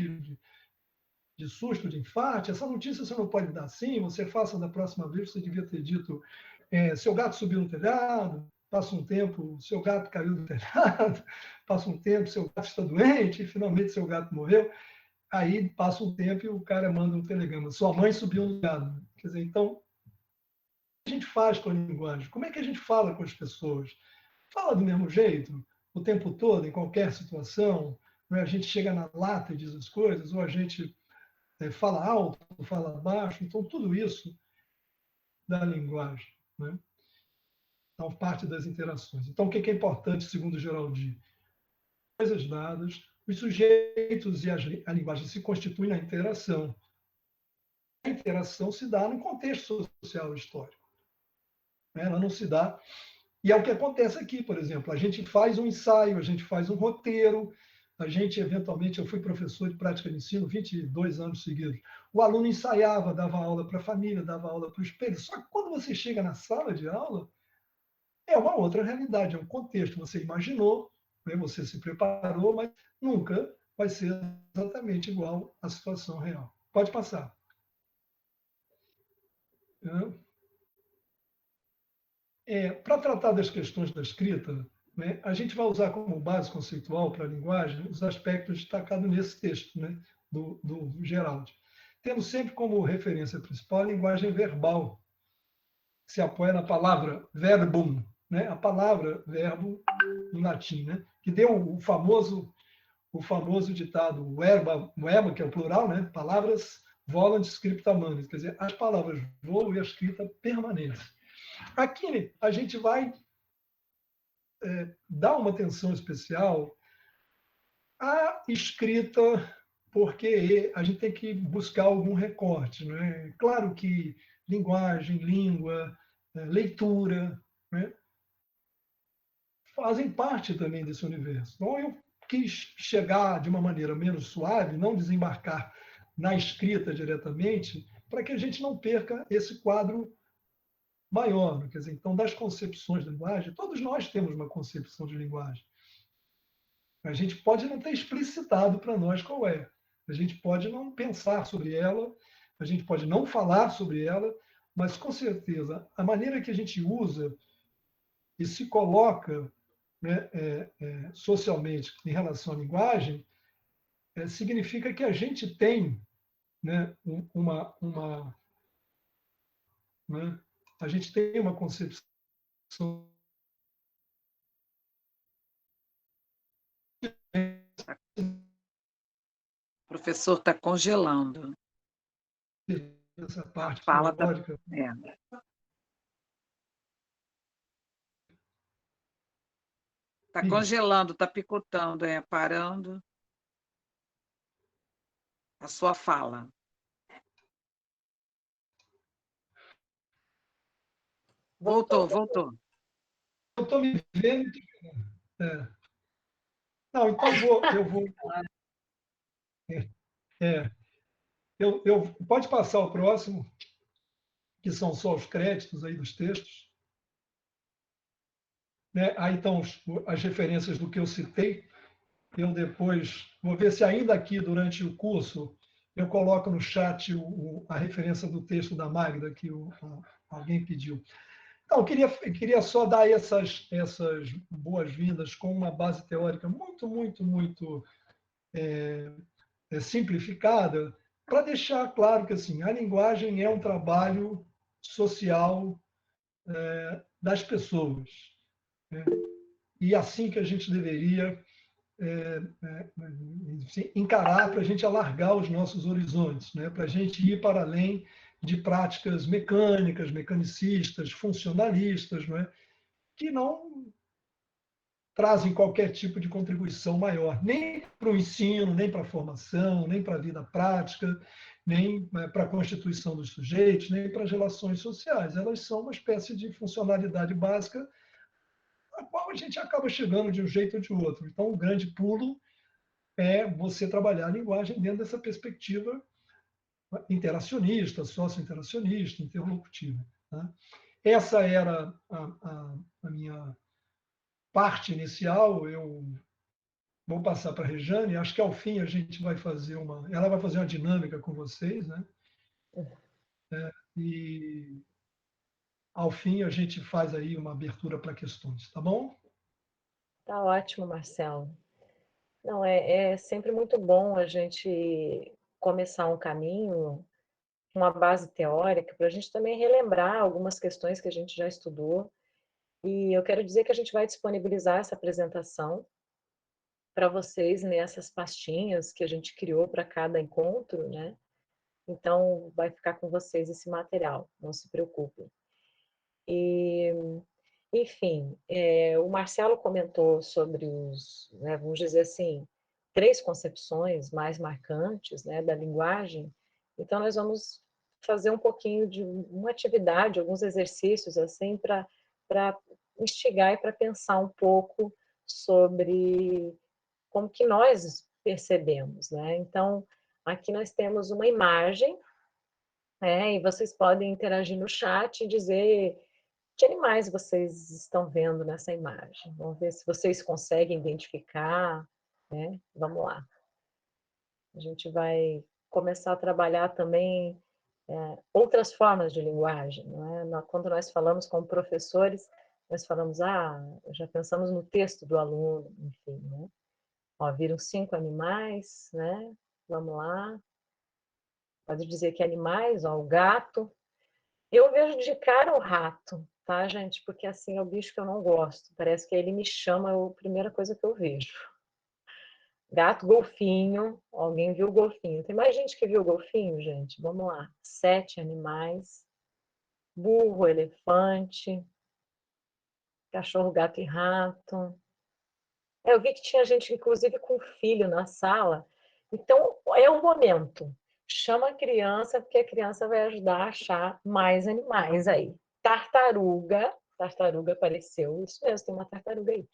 de susto, de infarte. Essa notícia você não pode dar assim, você faça da próxima vez, você devia ter dito, seu gato subiu no telhado, passa um tempo, seu gato caiu do telhado, passa um tempo, seu gato está doente, e finalmente seu gato morreu. Aí passa um tempo e o cara manda um telegrama, sua mãe subiu no telhado. Quer dizer, então, o que a gente faz com a linguagem? Como é que a gente fala com as pessoas? Fala do mesmo jeito, o tempo todo, em qualquer situação? Não é? A gente chega na lata e diz as coisas, ou a gente fala alto, fala baixo, então tudo isso da linguagem, né? Então, parte das interações. Então, o que é importante, segundo Geraldi? Coisas dadas, os sujeitos e a linguagem se constituem na interação. A interação se dá no contexto social histórico, né? Ela não se dá... E é o que acontece aqui, por exemplo. A gente faz um ensaio, a gente faz um roteiro, a gente, eventualmente, eu fui professor de prática de ensino 22 anos seguidos. O aluno ensaiava, dava aula para a família, dava aula para o espelho. Só que quando você chega na sala de aula, é uma outra realidade, é um contexto. Você imaginou, né, você se preparou, mas nunca vai ser exatamente igual à situação real. Pode passar. Para tratar das questões da escrita, né, a gente vai usar como base conceitual para a linguagem os aspectos destacados nesse texto, né, do Geraldi, tendo sempre como referência principal a linguagem verbal, que se apoia na palavra verbum, né, a palavra verbo em latim, né, que deu o famoso ditado verba, que é o plural, né, palavras volant scripta manis, quer dizer, as palavras voam e a escrita permanece. Aqui a gente vai dar uma atenção especial à escrita porque a gente tem que buscar algum recorte, não é? Claro que linguagem, língua, leitura, né, fazem parte também desse universo. Então, eu quis chegar de uma maneira menos suave, não desembarcar na escrita diretamente, para que a gente não perca esse quadro maior. Quer dizer, então, das concepções de linguagem, todos nós temos uma concepção de linguagem. A gente pode não ter explicitado para nós qual é. A gente pode não pensar sobre ela, a gente pode não falar sobre ela, mas, com certeza, a maneira que a gente usa e se coloca, né, socialmente em relação à linguagem, significa que a gente tem, né, né, a gente tem uma concepção O professor está congelando. dessa A parte fala está. teórica. Está congelando, está picotando, parando a sua fala. Voltou. Eu estou me vendo. Não, então eu vou. Pode passar o próximo, que são só os créditos aí dos textos. Né? Aí estão as referências do que eu citei. Eu depois vou ver se ainda aqui durante o curso eu coloco no chat a referência do texto da Magda que alguém pediu. Então, eu queria só dar essas boas-vindas com uma base teórica muito simplificada, para deixar claro que assim, a linguagem é um trabalho social das pessoas. Né? E assim que a gente deveria encarar para a gente alargar os nossos horizontes, né? Para a gente ir para além de práticas mecânicas, mecanicistas, funcionalistas, não é? Que não trazem qualquer tipo de contribuição maior, nem para o ensino, nem para a formação, nem para a vida prática, nem para a constituição dos sujeitos, nem para as relações sociais. Elas são uma espécie de funcionalidade básica a qual a gente acaba chegando de um jeito ou de outro. Então, o grande pulo é você trabalhar a linguagem dentro dessa perspectiva interacionista, sócio-interacionista, interlocutiva. Tá? Essa era a minha parte inicial. Eu vou passar para a Rejane. Acho que ao fim a gente vai fazer ela vai fazer uma dinâmica com vocês, né? E ao fim a gente faz aí uma abertura para questões, tá bom? Tá ótimo, Marcelo. Não, é sempre muito bom a gente começar um caminho, uma base teórica, para a gente também relembrar algumas questões que a gente já estudou. E eu quero dizer que a gente vai disponibilizar essa apresentação para vocês nessas pastinhas que a gente criou para cada encontro, né? Então, vai ficar com vocês esse material, não se preocupem. E, enfim, o Marcelo comentou sobre né, vamos dizer assim, 3 concepções mais marcantes, né, da linguagem. Então, nós vamos fazer um pouquinho de uma atividade, alguns exercícios, assim, para instigar e para pensar um pouco sobre como que nós percebemos, né? Então, aqui nós temos uma imagem, né, e vocês podem interagir no chat e dizer que animais vocês estão vendo nessa imagem. Vamos ver se vocês conseguem identificar, né? Vamos lá. A gente vai começar a trabalhar também outras formas de linguagem, não é? Quando nós falamos com professores, nós falamos, já pensamos no texto do aluno, enfim, né? Ó, viram 5 animais, né? Vamos lá. Pode dizer que animais, ó, o gato. Eu vejo de cara o rato, tá, gente? Porque assim é o bicho que eu não gosto. Parece que ele me chama, é a primeira coisa que eu vejo. Gato, golfinho. Alguém viu o golfinho? Tem mais gente que viu o golfinho, gente? Vamos lá. 7 animais. Burro, elefante, cachorro, gato e rato. Eu vi que tinha gente, inclusive, com filho na sala. Então, é o momento. Chama a criança, porque a criança vai ajudar a achar mais animais aí. Tartaruga apareceu, isso mesmo, tem uma tartaruga aí.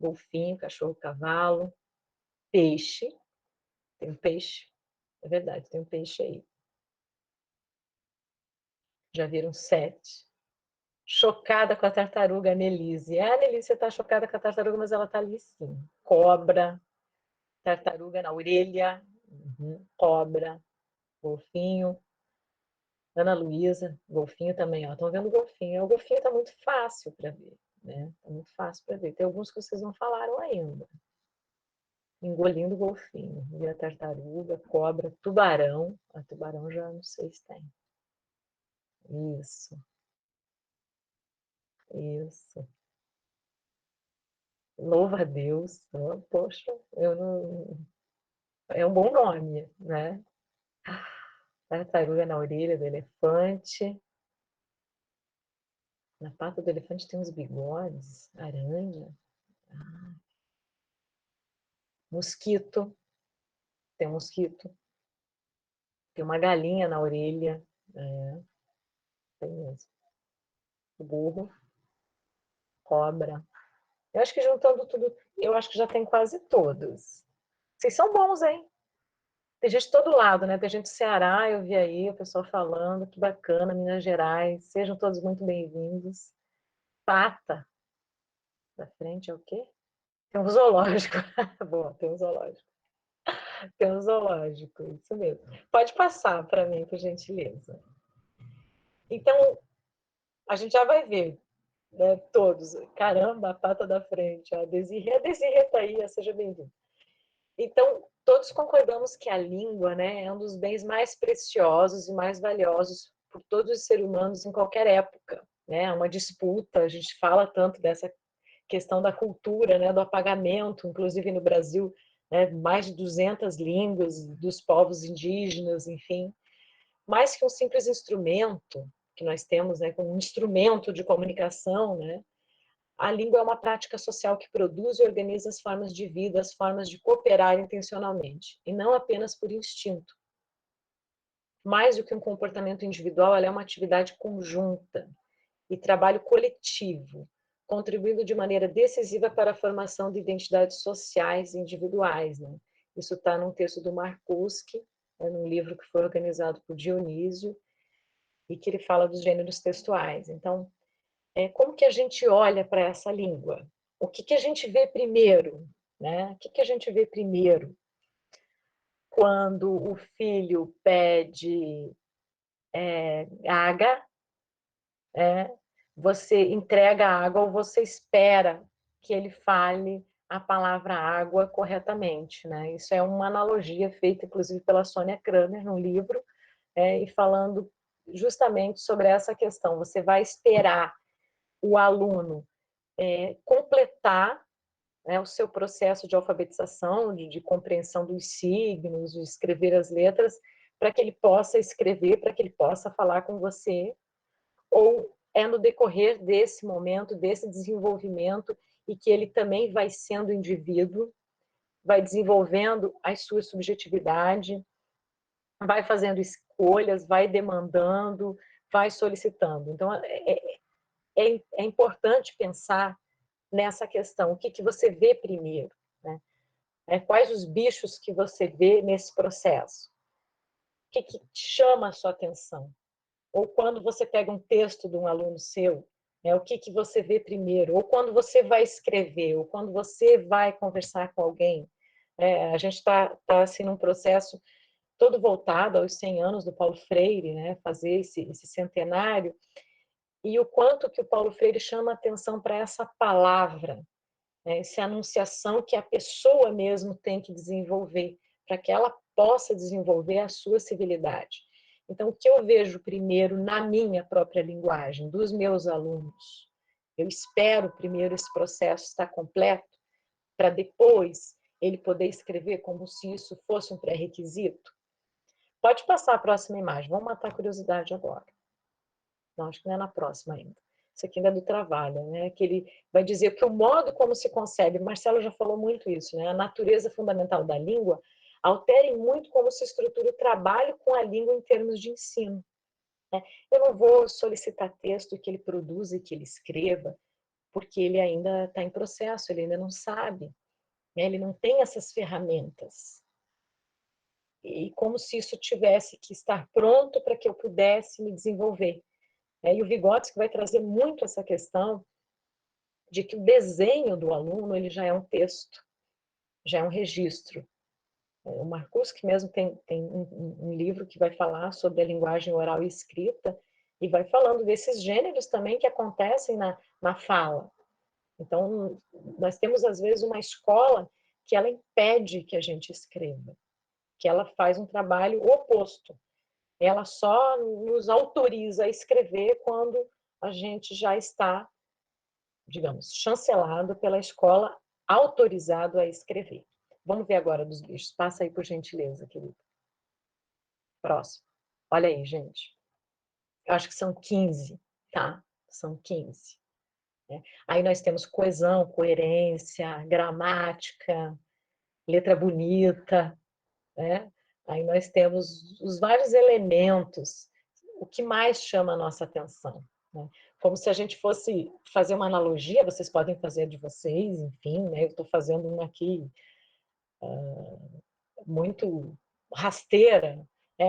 Golfinho, cachorro, cavalo, peixe, tem um peixe, é verdade, tem um peixe aí. Já viram 7. Chocada com a tartaruga, a Nelise. A Nelise está chocada com a tartaruga, mas ela está ali sim. Cobra, tartaruga na orelha, cobra, golfinho. Ana Luísa, golfinho também, ó. Estão vendo o golfinho. O golfinho está muito fácil para ver, né? Está muito fácil para ver. Tem alguns que vocês não falaram ainda. Engolindo o golfinho. E a tartaruga, cobra, tubarão. A tubarão já não sei se tem. Isso. Isso. Louva a Deus. Poxa, eu não... É um bom nome, né? Tartaruga na orelha do elefante. Na pata do elefante tem uns bigodes. Aranha. Mosquito. Tem um mosquito. Tem uma galinha na orelha. Tem mesmo. Burro. Cobra. Eu acho que juntando tudo, eu acho que já tem quase todos. Vocês são bons, hein? Tem gente de todo lado, né? Tem gente do Ceará, eu vi aí o pessoal falando, que bacana, Minas Gerais. Sejam todos muito bem-vindos. Pata da frente é o quê? Tem um zoológico. Boa, tem um zoológico. Tem um zoológico, isso mesmo. Pode passar para mim, por gentileza. Então, a gente já vai ver, né? Todos. Caramba, a pata da frente. A Desirê está aí, seja bem-vinda. Então, todos concordamos que a língua, né, é um dos bens mais preciosos e mais valiosos por todos os seres humanos em qualquer época. Né? É uma disputa, a gente fala tanto dessa questão da cultura, né, do apagamento, inclusive no Brasil, né, mais de 200 línguas dos povos indígenas, enfim. Mais que um simples instrumento que nós temos, né, como um instrumento de comunicação, né, a língua é uma prática social que produz e organiza as formas de vida, as formas de cooperar intencionalmente, e não apenas por instinto. Mais do que um comportamento individual, ela é uma atividade conjunta e trabalho coletivo, contribuindo de maneira decisiva para a formação de identidades sociais individuais. Né? Isso está num texto do Marcuski, num livro que foi organizado por Dionísio, e que ele fala dos gêneros textuais. Então, como que a gente olha para essa língua? O que a gente vê primeiro? Né? O que a gente vê primeiro quando o filho pede água? Você entrega a água ou você espera que ele fale a palavra água corretamente? Né? Isso é uma analogia feita, inclusive, pela Sônia Kramer, no livro, e falando justamente sobre essa questão. Você vai esperar o aluno completar, né, o seu processo de alfabetização, de compreensão dos signos, de escrever as letras, para que ele possa escrever, para que ele possa falar com você, ou é no decorrer desse momento, desse desenvolvimento, e que ele também vai sendo indivíduo, vai desenvolvendo a sua subjetividade, vai fazendo escolhas, vai demandando, vai solicitando. Então, é importante pensar nessa questão, o que você vê primeiro, né? Quais os bichos que você vê nesse processo? O que chama a sua atenção? Ou quando você pega um texto de um aluno seu, o que você vê primeiro? Ou quando você vai escrever, ou quando você vai conversar com alguém. A gente está assim, num processo todo voltado aos 100 anos do Paulo Freire, né? Fazer esse centenário, e o quanto que o Paulo Freire chama atenção para essa palavra, essa anunciação que a pessoa mesmo tem que desenvolver, para que ela possa desenvolver a sua civilidade. Então, o que eu vejo primeiro na minha própria linguagem, dos meus alunos, eu espero primeiro esse processo estar completo, para depois ele poder escrever como se isso fosse um pré-requisito. Pode passar a próxima imagem, vamos matar a curiosidade agora. Não, acho que não é na próxima ainda. Isso aqui ainda é do trabalho, né? Que ele vai dizer que o modo como se concebe, Marcelo já falou muito isso, né? A natureza fundamental da língua, alterem muito como se estrutura o trabalho com a língua em termos de ensino. Né? Eu não vou solicitar texto que ele produza e que ele escreva, porque ele ainda está em processo, ele ainda não sabe, né? Ele não tem essas ferramentas. E como se isso tivesse que estar pronto para que eu pudesse me desenvolver. E o Vygotsky vai trazer muito essa questão de que o desenho do aluno ele já é um texto, já é um registro. O Marcuse mesmo tem um livro que vai falar sobre a linguagem oral e escrita e vai falando desses gêneros também que acontecem na fala. Então, nós temos, às vezes, uma escola que ela impede que a gente escreva, que ela faz um trabalho oposto. Ela só nos autoriza a escrever quando a gente já está, digamos, chancelado pela escola, autorizado a escrever. Vamos ver agora dos bichos. Passa aí, por gentileza, querido. Próximo. Olha aí, gente. Eu acho que são 15, tá? São 15. Né? Aí nós temos coesão, coerência, gramática, letra bonita, né? Aí nós temos os vários elementos. O que mais chama a nossa atenção? Né? Como se a gente fosse fazer uma analogia, vocês podem fazer de vocês, enfim, né? Eu estou fazendo uma aqui muito rasteira,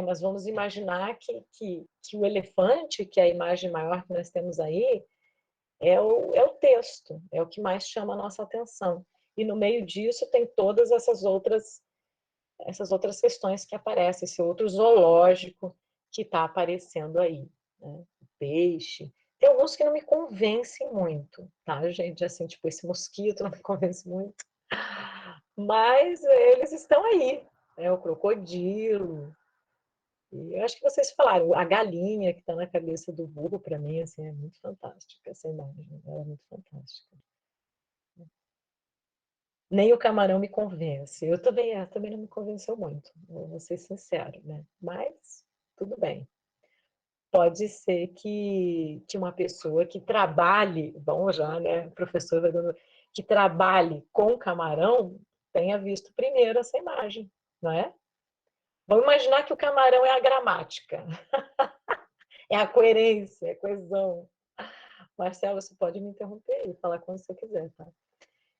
mas vamos imaginar que o elefante, que é a imagem maior que nós temos aí, é o texto, é o que mais chama a nossa atenção. E no meio disso tem todas essas outras questões que aparecem, esse outro zoológico que está aparecendo aí. Né? O peixe. Tem alguns que não me convencem muito, tá, gente? Assim, tipo, esse mosquito não me convence muito. Mas eles estão aí. Né? O crocodilo. E eu acho que vocês falaram, a galinha que está na cabeça do burro, para mim, assim, é muito fantástica essa imagem. Ela é muito fantástica. Nem o camarão me convence. Eu também não me convenceu muito, vou ser sincero, né? Mas tudo bem. Pode ser que uma pessoa que trabalhe, bom já, né, professor, que trabalhe com camarão tenha visto primeiro essa imagem, não é? Vamos imaginar que o camarão é a gramática, é a coerência, é a coesão. Marcelo, você pode me interromper e falar quando você quiser, tá?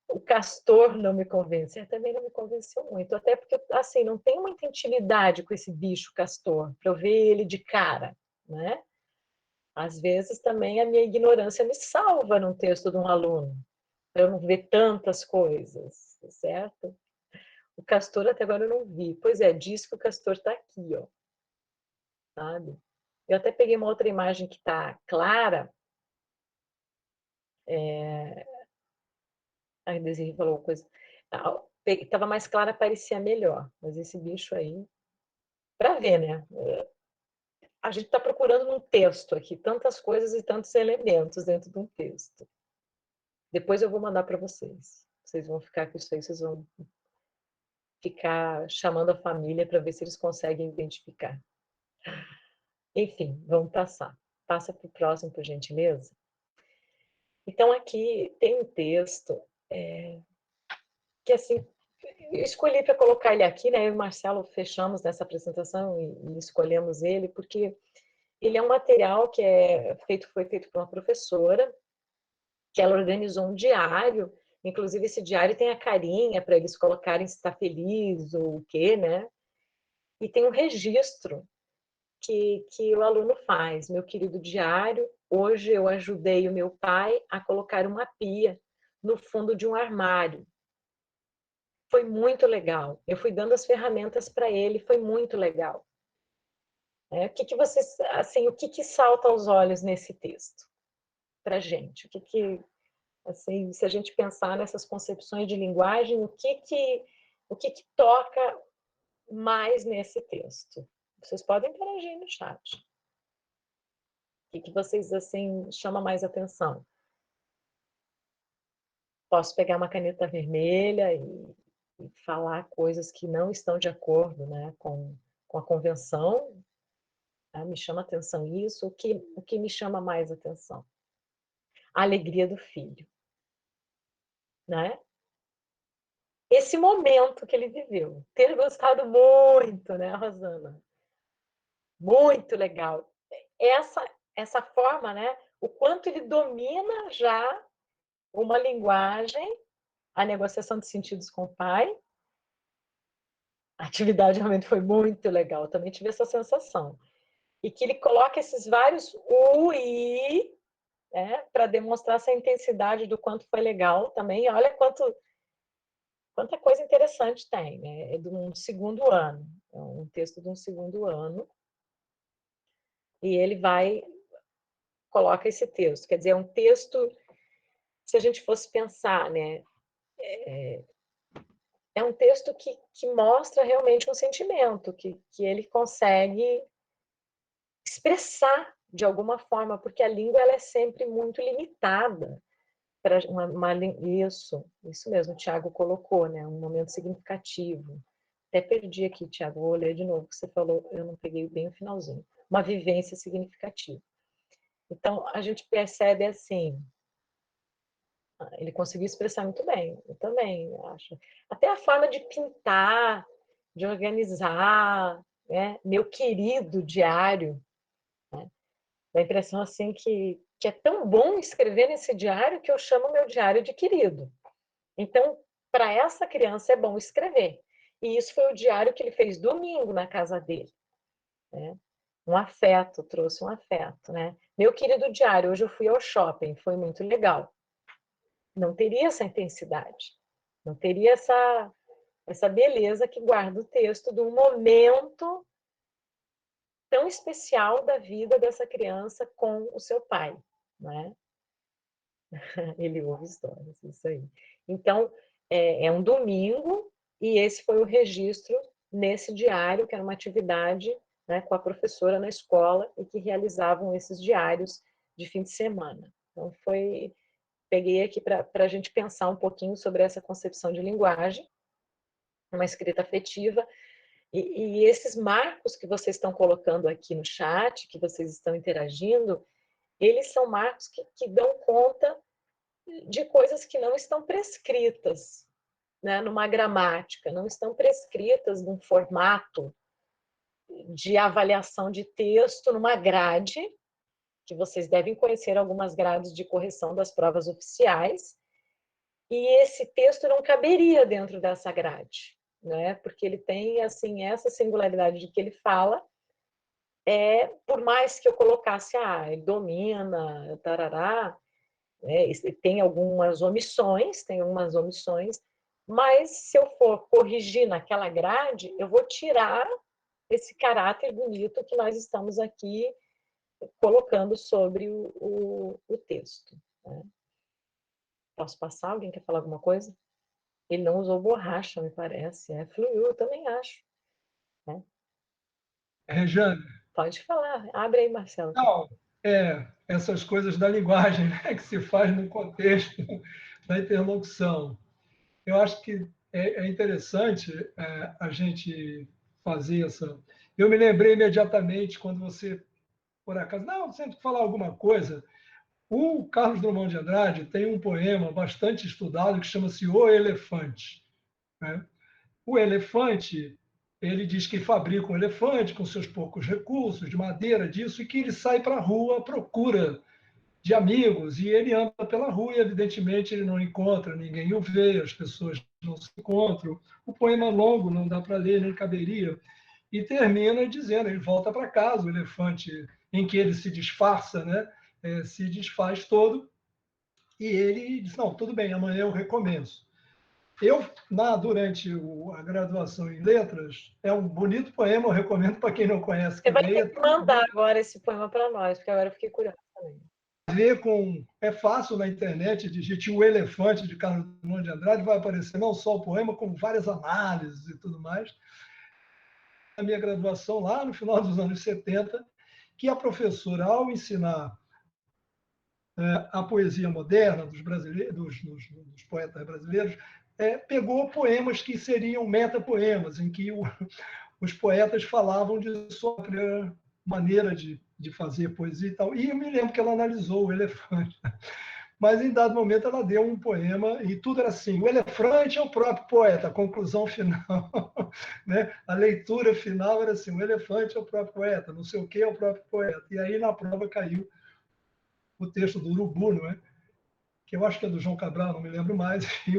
O castor não me convence, ele também não me convenceu muito, até porque, assim, não tenho muita intimidade com esse bicho castor, para eu ver ele de cara, né? Às vezes também a minha ignorância me salva num texto de um aluno, para eu não ver tantas coisas, certo? O castor até agora eu não vi. Pois é, diz que o castor está aqui, ó. Sabe? Eu até peguei uma outra imagem que está clara. A Desirê falou uma coisa. Estava mais clara, parecia melhor. Mas esse bicho aí, para ver, né? A gente está procurando num texto aqui tantas coisas e tantos elementos dentro de um texto. Depois eu vou mandar para vocês. Vocês vão ficar com isso aí, vocês vão ficar chamando a família para ver se eles conseguem identificar. Enfim, vamos passar. Passa para o próximo, por gentileza. Então, aqui tem um texto que, assim, eu escolhi para colocar ele aqui, né? Eu e o Marcelo fechamos nessa apresentação e escolhemos ele, porque ele é um material que foi feito por uma professora, que ela organizou um diário, inclusive esse diário tem a carinha para eles colocarem se está feliz ou o quê, né? E tem um registro que o aluno faz. Meu querido diário, hoje eu ajudei o meu pai a colocar uma pia no fundo de um armário. Foi muito legal. Eu fui dando as ferramentas para ele, foi muito legal. O que vocês, assim, o que salta aos olhos nesse texto para gente? Assim, se a gente pensar nessas concepções de linguagem, o que toca mais nesse texto? Vocês podem interagir no chat. O que vocês, assim, chama mais atenção? Posso pegar uma caneta vermelha e falar coisas que não estão de acordo, né, com a convenção. Me chama atenção isso. O que me chama mais atenção? A alegria do filho, né? esse momento que ele viveu. Ter gostado muito, né, Rosana? Muito legal. Essa forma, né? O quanto ele domina já uma linguagem, a negociação de sentidos com o pai. A atividade realmente foi muito legal. Eu também tive essa sensação. E que ele coloca esses vários u e, né, para demonstrar essa intensidade do quanto foi legal também. Olha quanta coisa interessante tem, né? É de um segundo ano. É um texto de um segundo ano. E ele coloca esse texto. Quer dizer, é um texto, se a gente fosse pensar, né? É um texto que mostra realmente um sentimento, que ele consegue expressar de alguma forma, porque a língua ela é sempre muito limitada. Para isso mesmo, o Tiago colocou, né? Um momento significativo. Até perdi aqui, Tiago, vou ler de novo, que você falou, eu não peguei bem o finalzinho. Uma vivência significativa. Então, a gente percebe assim, ele conseguiu expressar muito bem, eu também acho. Até a forma de pintar, de organizar, né? Meu querido diário, né? Dá a impressão assim que é tão bom escrever nesse diário que eu chamo meu diário de querido. Então, para essa criança é bom escrever. E isso foi o diário que ele fez domingo na casa dele, né? Um afeto, trouxe um afeto, né? Meu querido diário, hoje eu fui ao shopping, foi muito legal. Não teria essa intensidade, não teria essa beleza que guarda o texto de um momento tão especial da vida dessa criança com o seu pai, né? Ele ouve histórias, isso aí. Então, é um domingo e esse foi o registro nesse diário, que era uma atividade, né, com a professora na escola e que realizavam esses diários de fim de semana. Então, peguei aqui para a gente pensar um pouquinho sobre essa concepção de linguagem, uma escrita afetiva, e esses marcos que vocês estão colocando aqui no chat, que vocês estão interagindo, eles são marcos que dão conta de coisas que não estão prescritas, né, numa gramática, não estão prescritas num formato de avaliação de texto, numa grade, que vocês devem conhecer algumas grades de correção das provas oficiais, e esse texto não caberia dentro dessa grade, né? Porque ele tem assim essa singularidade de que ele fala, por mais que eu colocasse, ele domina, tarará, tem algumas omissões, mas se eu for corrigir naquela grade, eu vou tirar esse caráter bonito que nós estamos aqui colocando sobre o texto, né? Posso passar? Alguém quer falar alguma coisa? Ele não usou borracha, me parece. Fluiu, eu também acho, né? Rejane, Pode falar. Abre aí, Marcelo. não, essas coisas da linguagem, né, que se faz no contexto da interlocução. Eu acho que é interessante a gente fazer essa. Eu me lembrei imediatamente quando você, por acaso, não, sempre que falar alguma coisa. O Carlos Drummond de Andrade tem um poema bastante estudado que chama-se O Elefante, né? O elefante, ele diz que fabrica um elefante com seus poucos recursos, de madeira, disso, e que ele sai para a rua à procura de amigos, e ele anda pela rua e, evidentemente, ele não encontra, ninguém o vê, as pessoas não se encontram. O poema é longo, não dá para ler, nem caberia. E termina dizendo, ele volta para casa, o elefante em que ele se disfarça, né? Se desfaz todo, e ele diz, não, tudo bem, amanhã eu recomeço. Durante a graduação em letras, é um bonito poema, eu recomendo para quem não conhece que Você vai leia. ter que mandar agora esse poema para nós, porque agora eu fiquei curiosa também. É fácil na internet, digite O Elefante, de Carlos Drummond de Andrade, vai aparecer não só o poema, como várias análises e tudo mais. Na minha graduação, lá no final dos anos 70, que a professora, ao ensinar a poesia moderna dos dos poetas brasileiros, pegou poemas que seriam metapoemas, em que os poetas falavam de sua própria maneira de fazer poesia e tal. E eu me lembro que ela analisou o elefante. Mas, em dado momento, ela deu um poema e tudo era assim: o elefante é o próprio poeta, a conclusão final, né? A leitura final era assim: o elefante é o próprio poeta, não sei o que é o próprio poeta. E aí, na prova, caiu o texto do Urubu, não é? Que eu acho que é do João Cabral, não me lembro mais, e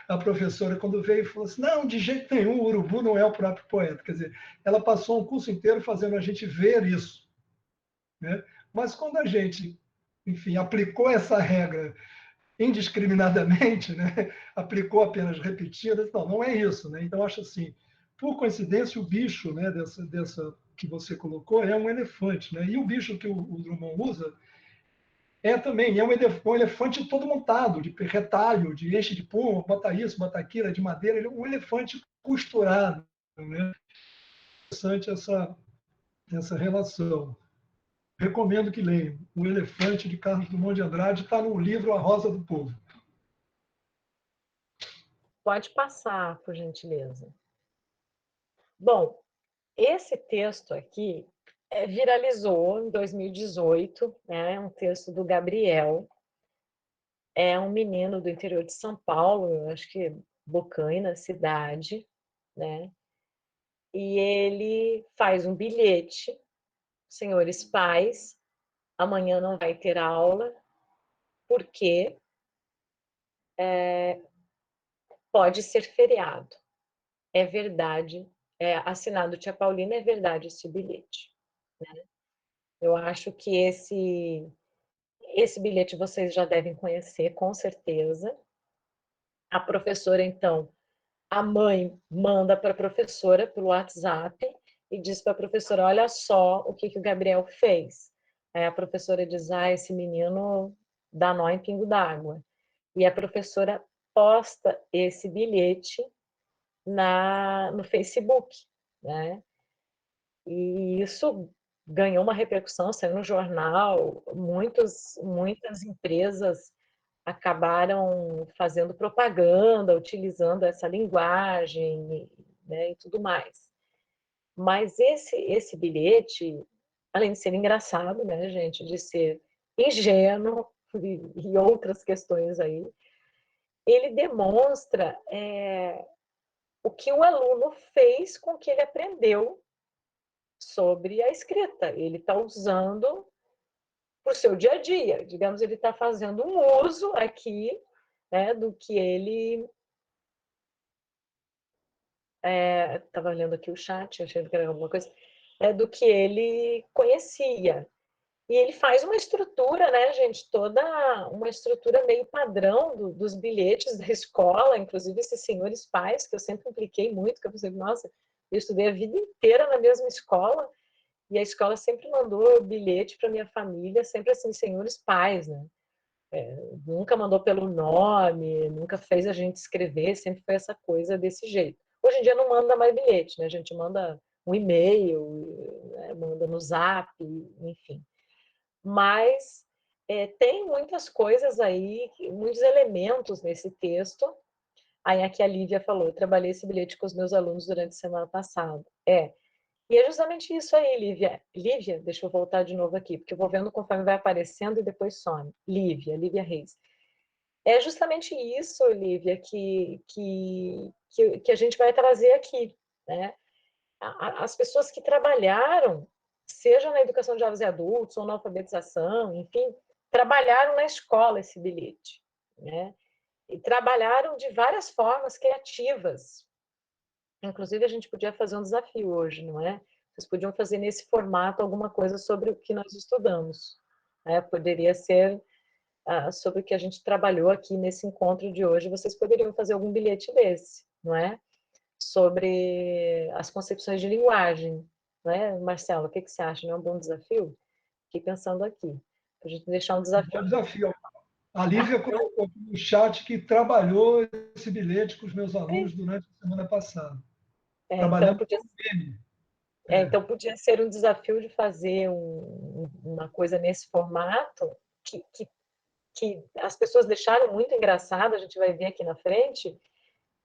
a professora, quando veio, falou assim: não, de jeito nenhum, o Urubu não é o próprio poeta. Quer dizer, ela passou um curso inteiro fazendo a gente ver isso, né? Mas quando a gente, enfim, aplicou essa regra indiscriminadamente, né? Aplicou apenas repetidas, não é isso, né? Então, acho assim, por coincidência, o bicho, né, dessa que você colocou é um elefante, né? E o bicho que o Drummond usa também, é um elefante todo montado, de retalho, de eixo de pum, bota isso, bota aquilo, de madeira, ele é um elefante costurado, né? Interessante essa relação. Recomendo que leiam. O Elefante, de Carlos Drummond de Andrade, está no livro A Rosa do Povo. Pode passar, por gentileza. Bom, esse texto aqui viralizou em 2018, né? É um texto do Gabriel. É um menino do interior de São Paulo, eu acho que Bocaina, cidade, né? E ele faz um bilhete: senhores pais, amanhã não vai ter aula, porque pode ser feriado. É verdade, assinado Tia Paulina, é verdade esse bilhete, né? Eu acho que esse bilhete vocês já devem conhecer, com certeza. A professora, então, a mãe manda para a professora pelo WhatsApp e diz para a professora: olha só o que o Gabriel fez. Aí a professora diz: esse menino dá nó em pingo d'água. E a professora posta esse bilhete no Facebook, né? E isso ganhou uma repercussão, saiu no jornal, muitas empresas acabaram fazendo propaganda, utilizando essa linguagem, né, e tudo mais. Mas esse bilhete, além de ser engraçado, né, gente, de ser ingênuo e outras questões aí, ele demonstra o que o aluno fez com que ele aprendeu sobre a escrita. Ele está usando para o seu dia a dia. Digamos, ele está fazendo um uso aqui, né, do que ele... Estava lendo aqui o chat, achei que era alguma coisa, do que ele conhecia. E ele faz uma estrutura, né, gente, toda uma estrutura meio padrão dos bilhetes da escola, inclusive esses senhores pais, que eu sempre impliquei muito, que eu pensei: nossa, eu estudei a vida inteira na mesma escola, e a escola sempre mandou bilhete para minha família, sempre assim, senhores pais, né? Nunca mandou pelo nome, nunca fez a gente escrever, sempre foi essa coisa desse jeito. Hoje em dia não manda mais bilhete, né? A gente manda um e-mail, né? Manda no Zap, enfim. Mas tem muitas coisas aí, muitos elementos nesse texto. Aí aqui a Lívia falou: eu trabalhei esse bilhete com os meus alunos durante a semana passada. E é justamente isso aí, Lívia. Lívia, deixa eu voltar de novo aqui, porque eu vou vendo conforme vai aparecendo e depois some. Lívia Reis. É justamente isso, Lívia, que a gente vai trazer aqui, né? As pessoas que trabalharam, seja na educação de jovens e adultos ou na alfabetização, enfim, trabalharam na escola esse bilhete, né? E trabalharam de várias formas criativas. Inclusive, a gente podia fazer um desafio hoje, não é? Vocês podiam fazer nesse formato alguma coisa sobre o que nós estudamos, né? Poderia ser sobre o que a gente trabalhou aqui nesse encontro de hoje. Vocês poderiam fazer algum bilhete desse, não é? Sobre as concepções de linguagem, né? Marcelo, o que você acha? Não é um bom desafio? Fiquei pensando aqui, para a gente deixar um desafio. Um desafio. A Lívia colocou no chat que trabalhou esse bilhete com os meus alunos durante a semana passada. Então, Então, podia ser um desafio de fazer uma coisa nesse formato que as pessoas deixaram muito engraçado, a gente vai ver aqui na frente,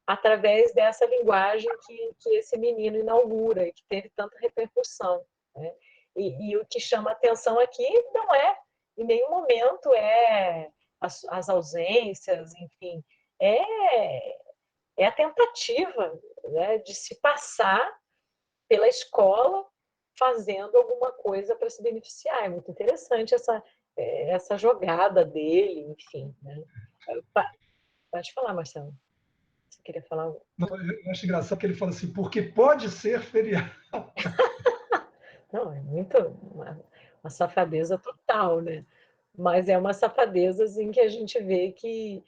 através dessa linguagem que esse menino inaugura e que teve tanta repercussão, né? E o que chama atenção aqui não é, em nenhum momento, as ausências, enfim, é a tentativa, né, de se passar pela escola fazendo alguma coisa para se beneficiar. É muito interessante essa jogada dele, enfim. Né? Pode falar, Marcelo. Você queria falar algo? Não, eu acho engraçado que ele fala assim, porque pode ser feriado. Não, é muito uma safadeza total, né? Mas é uma safadeza assim, que a gente vê que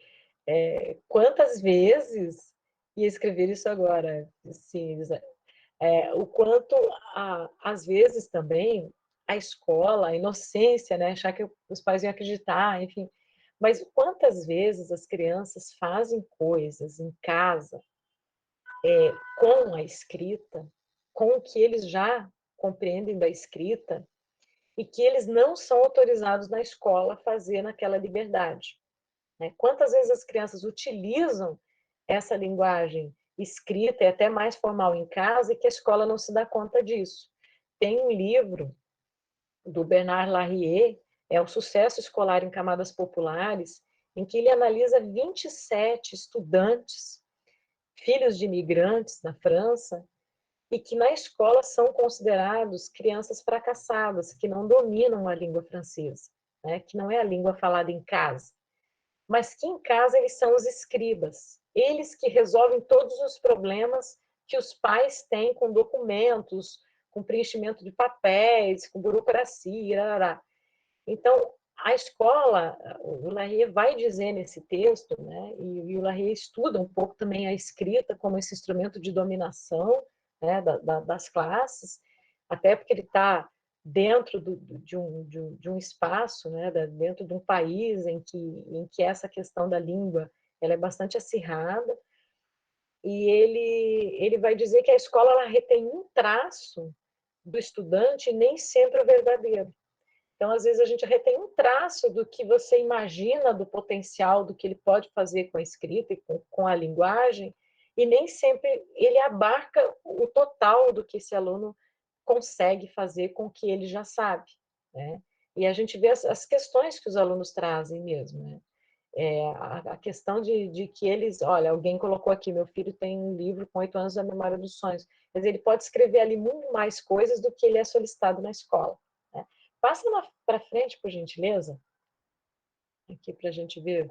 quantas vezes, e escrever isso agora, sim, o quanto, às vezes também, a escola, a inocência, né? Achar que os pais iam acreditar, enfim. Mas quantas vezes as crianças fazem coisas em casa com a escrita, com o que eles já compreendem da escrita, e que eles não são autorizados na escola a fazer naquela liberdade. Né? Quantas vezes as crianças utilizam essa linguagem escrita e até mais formal em casa e que a escola não se dá conta disso. Tem um livro do Bernard Larrier, é o Sucesso Escolar em Camadas Populares, em que ele analisa 27 estudantes, filhos de imigrantes na França, e que na escola são considerados crianças fracassadas, que não dominam a língua francesa, né? Que não é a língua falada em casa, mas que em casa eles são os escribas, eles que resolvem todos os problemas que os pais têm com documentos, com preenchimento de papéis, com burocracia, arará. Então, a escola, o Larrier vai dizer nesse texto, né, e o Larrier estuda um pouco também a escrita como esse instrumento de dominação, né, das classes, até porque ele está dentro de um espaço, né, dentro de um país em que essa questão da língua ela é bastante acirrada, e ele vai dizer que a escola ela retém um traço do estudante e nem sempre o verdadeiro. Então, às vezes, a gente retém um traço do que você imagina do potencial, do que ele pode fazer com a escrita e com a linguagem, e nem sempre ele abarca o total do que esse aluno consegue fazer com o que ele já sabe. Né? E a gente vê as questões que os alunos trazem mesmo. Né? A questão de que eles, olha, alguém colocou aqui, meu filho tem um livro com 8 anos da memória dos sonhos, mas ele pode escrever ali muito mais coisas do que ele é solicitado na escola. Né? Passa para frente, por gentileza, aqui para a gente ver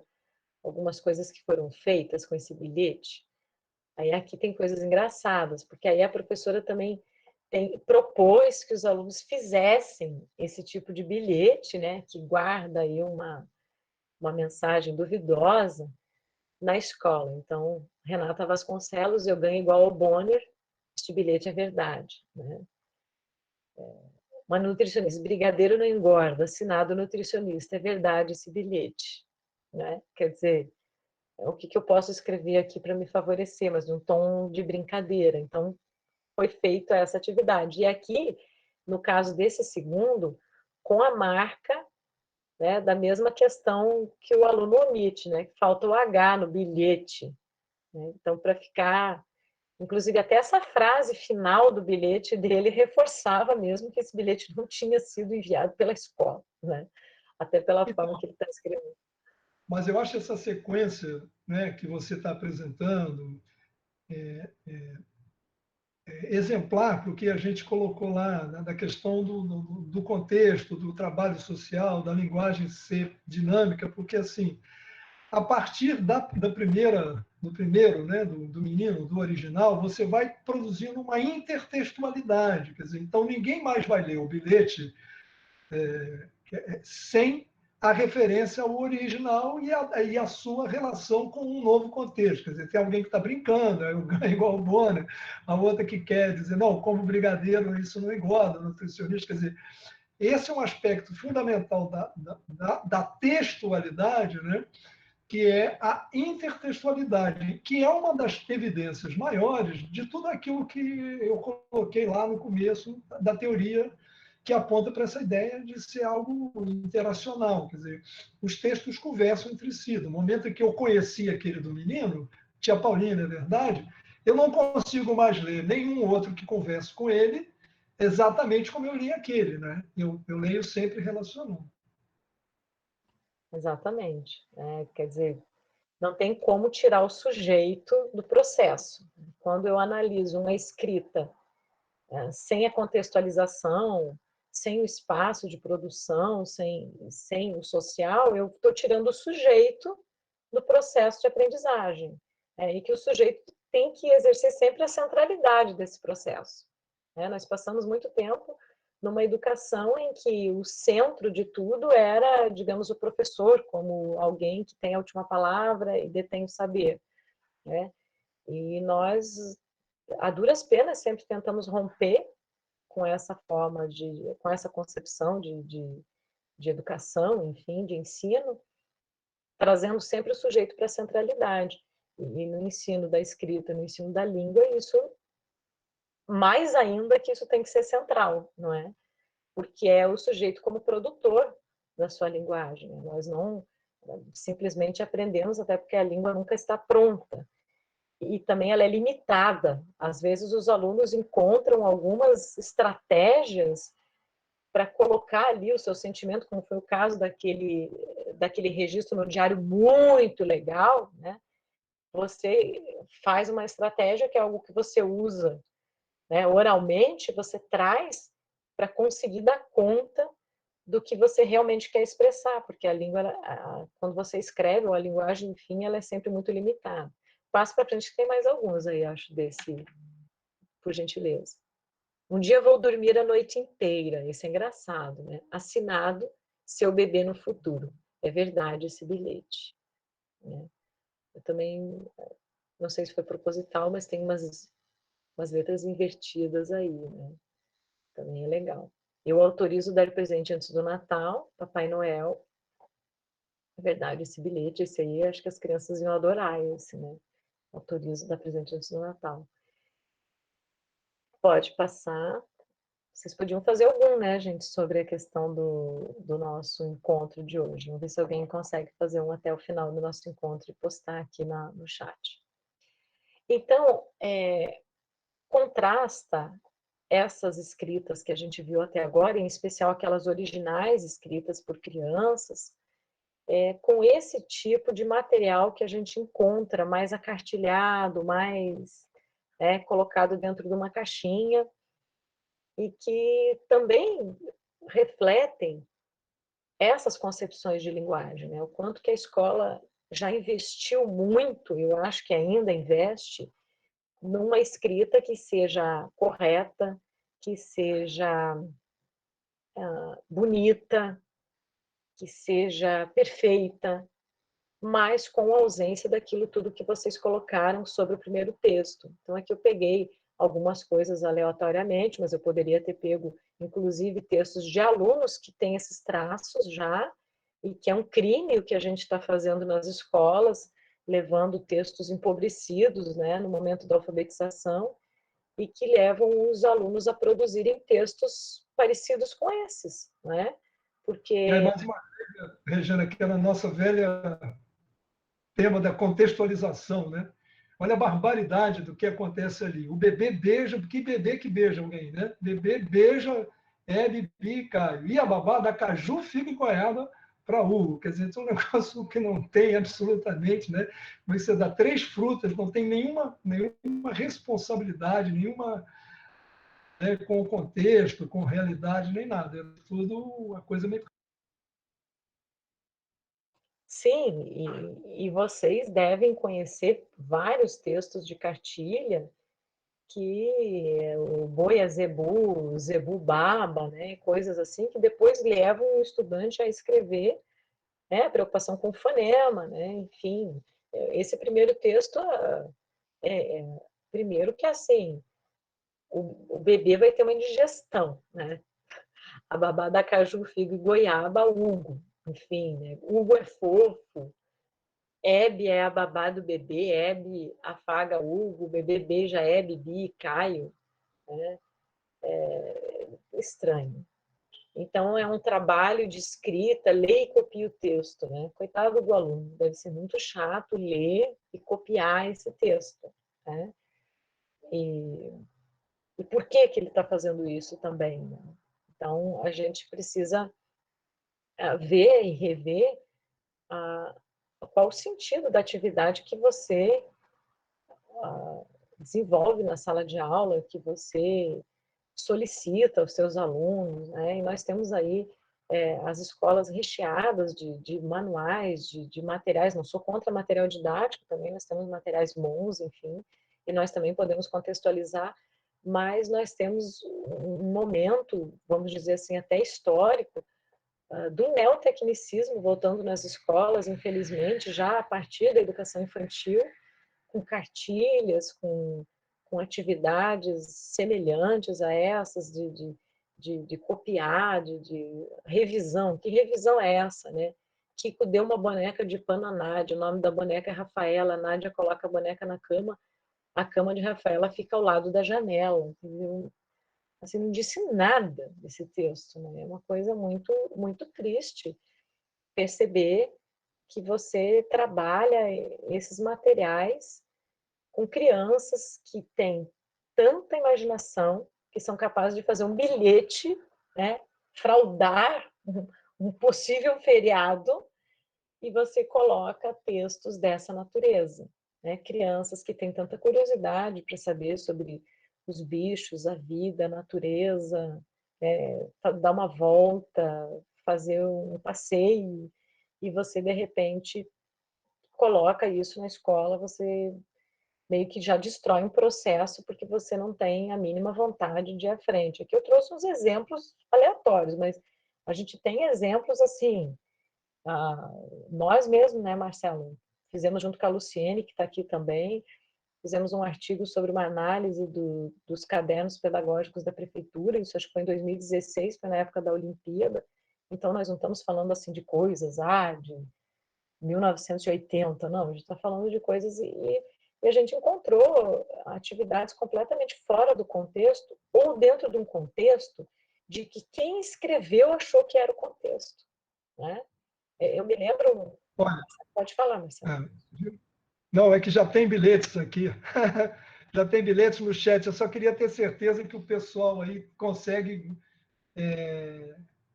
algumas coisas que foram feitas com esse bilhete. Aí aqui tem coisas engraçadas, porque aí a professora também propôs que os alunos fizessem esse tipo de bilhete, né, que guarda aí uma mensagem duvidosa na escola. Então, Renata Vasconcelos, eu ganho igual ao Bonner, este bilhete é verdade. Né? Uma nutricionista, brigadeiro não engorda, assinado nutricionista, é verdade esse bilhete. Né? Quer dizer, o que eu posso escrever aqui para me favorecer, mas num tom de brincadeira. Então, foi feita essa atividade. E aqui, no caso desse segundo, com a marca, né, da mesma questão que o aluno omite, né, que falta o H no bilhete. Né? Então, para ficar... Inclusive, até essa frase final do bilhete dele reforçava mesmo que esse bilhete não tinha sido enviado pela escola, né? Até pela forma que ele está escrevendo. Mas eu acho essa sequência, né, que você está apresentando exemplar para o que a gente colocou lá, né, da questão do contexto, do trabalho social, da linguagem ser dinâmica, porque, assim, a partir do primeiro, né, do menino, do original, você vai produzindo uma intertextualidade. Quer dizer, então, ninguém mais vai ler o bilhete sem a referência ao original e a sua relação com um novo contexto. Quer dizer, tem alguém que está brincando, é igual o Bonner, a outra que quer dizer, não, como brigadeiro isso não engorda, nutricionista. Quer dizer, esse é um aspecto fundamental da textualidade, né? Que é a intertextualidade, que é uma das evidências maiores de tudo aquilo que eu coloquei lá no começo da teoria que aponta para essa ideia de ser algo interacional. Quer dizer, os textos conversam entre si. No momento em que eu conheci aquele do menino, tia Paulina, é verdade, eu não consigo mais ler nenhum outro que converse com ele exatamente como eu li aquele. Né? Eu leio sempre relacionando. exatamente. Quer dizer, não tem como tirar o sujeito do processo. Quando eu analiso uma escrita sem a contextualização, sem o espaço de produção, sem o social, eu estou tirando o sujeito do processo de aprendizagem. E que o sujeito tem que exercer sempre a centralidade desse processo. Nós passamos muito tempo numa educação em que o centro de tudo era, digamos, o professor, como alguém que tem a última palavra e detém o saber. E nós, a duras penas, sempre tentamos romper com essa forma com essa concepção de educação, enfim, de ensino, trazendo sempre o sujeito para a centralidade. E no ensino da escrita, no ensino da língua, isso, mais ainda que isso tem que ser central, não é? Porque é o sujeito como produtor da sua linguagem. Nós não simplesmente aprendemos, até porque a língua nunca está pronta. E também ela é limitada. Às vezes os alunos encontram algumas estratégias para colocar ali o seu sentimento, como foi o caso daquele registro no diário muito legal, né? Você faz uma estratégia que é algo que você usa, né? Oralmente, você traz para conseguir dar conta do que você realmente quer expressar, porque a língua, quando você escreve, ou a linguagem, enfim, ela é sempre muito limitada. Passo para frente que tem mais alguns aí, acho, desse, por gentileza. Um dia vou dormir a noite inteira. Isso é engraçado, né? Assinado, seu bebê no futuro. É verdade esse bilhete. Né? Eu também, não sei se foi proposital, mas tem umas letras invertidas aí, né? Também é legal. Eu autorizo dar presente antes do Natal, Papai Noel. É verdade esse bilhete, esse aí, acho que as crianças iam adorar esse, né? Autorizo dar presente antes do Natal. Pode passar. Vocês podiam fazer algum, né, gente, sobre a questão do nosso encontro de hoje. Vamos ver se alguém consegue fazer um até o final do nosso encontro e postar aqui no chat. Então, contrasta essas escritas que a gente viu até agora, em especial aquelas originais escritas por crianças, com esse tipo de material que a gente encontra mais acartilhado, mais colocado dentro de uma caixinha, e que também refletem essas concepções de linguagem, né? O quanto que a escola já investiu muito, eu acho que ainda investe, numa escrita que seja correta, que seja bonita, que seja perfeita, mas com a ausência daquilo tudo que vocês colocaram sobre o primeiro texto. Então, aqui eu peguei algumas coisas aleatoriamente, mas eu poderia ter pego, inclusive, textos de alunos que têm esses traços já, e que é um crime o que a gente está fazendo nas escolas, levando textos empobrecidos, né, no momento da alfabetização, e que levam os alunos a produzirem textos parecidos com esses, né? Porque... E aí, mais uma vez, Regina, que é na nossa velha tema da contextualização, né? Olha a barbaridade do que acontece ali. O bebê beija, que bebê que beija alguém, né? Bebê beija Bibi e Caio. E a babá da Caju fica em Goiaba para Hugo. Quer dizer, é um negócio que não tem absolutamente, né? Mas você dá 3 frutas, não tem nenhuma responsabilidade, nenhuma, né, com o contexto, com realidade, nem nada. É tudo uma coisa meio... Sim, e vocês devem conhecer vários textos de cartilha que o boi a zebu, zebu baba, né, coisas assim, que depois levam o estudante a escrever, né, preocupação com fonema, né, enfim. Esse primeiro texto, primeiro que assim, o bebê vai ter uma indigestão, né, a babá da caju, figo e goiaba, Hugo, enfim, né, Hugo é fofo, Hebe é a babá do bebê, Hebe afaga Hugo, o bebê beija Hebe, Bi e Caio, né? Estranho. Então, é um trabalho de escrita, lê e copia o texto, né? Coitado do aluno, deve ser muito chato ler e copiar esse texto, né? E por que que ele está fazendo isso também, né? Então, a gente precisa ver e rever qual o sentido da atividade que você desenvolve na sala de aula, que você solicita aos seus alunos, né? E nós temos aí as escolas recheadas de manuais, de materiais. Não sou contra material didático também, nós temos materiais bons, enfim, e nós também podemos contextualizar, mas nós temos um momento, vamos dizer assim, até histórico, do neotecnicismo voltando nas escolas, infelizmente, já a partir da educação infantil, com cartilhas, com atividades semelhantes a essas, de copiar, de revisão. Que revisão é essa, né? Kiko deu uma boneca de pano a Nádia, o nome da boneca é Rafaela, a Nádia coloca a boneca na cama, a cama de Rafaela fica ao lado da janela, entendeu? Assim, não disse nada desse texto, né? É uma coisa muito, muito triste perceber que você trabalha esses materiais com crianças que têm tanta imaginação, que são capazes de fazer um bilhete, né? Fraudar um possível feriado, e você coloca textos dessa natureza, né? Crianças que têm tanta curiosidade para saber sobre os bichos, a vida, a natureza, dar uma volta, fazer um passeio, e você, de repente, coloca isso na escola, você meio que já destrói um processo porque você não tem a mínima vontade de ir à frente. Aqui eu trouxe uns exemplos aleatórios, mas a gente tem exemplos assim, nós mesmos, né, Marcelo? Fizemos junto com a Luciene, que está aqui também, fizemos um artigo sobre uma análise dos cadernos pedagógicos da prefeitura, isso acho que foi em 2016, foi na época da Olimpíada, então nós não estamos falando assim de coisas, de 1980, não, a gente está falando de coisas e a gente encontrou atividades completamente fora do contexto ou dentro de um contexto de que quem escreveu achou que era o contexto, né? Eu me lembro... Olha, Pode falar, Marcelo. Não, é que já tem bilhetes aqui. Já tem bilhetes no chat. Eu só queria ter certeza que o pessoal aí consegue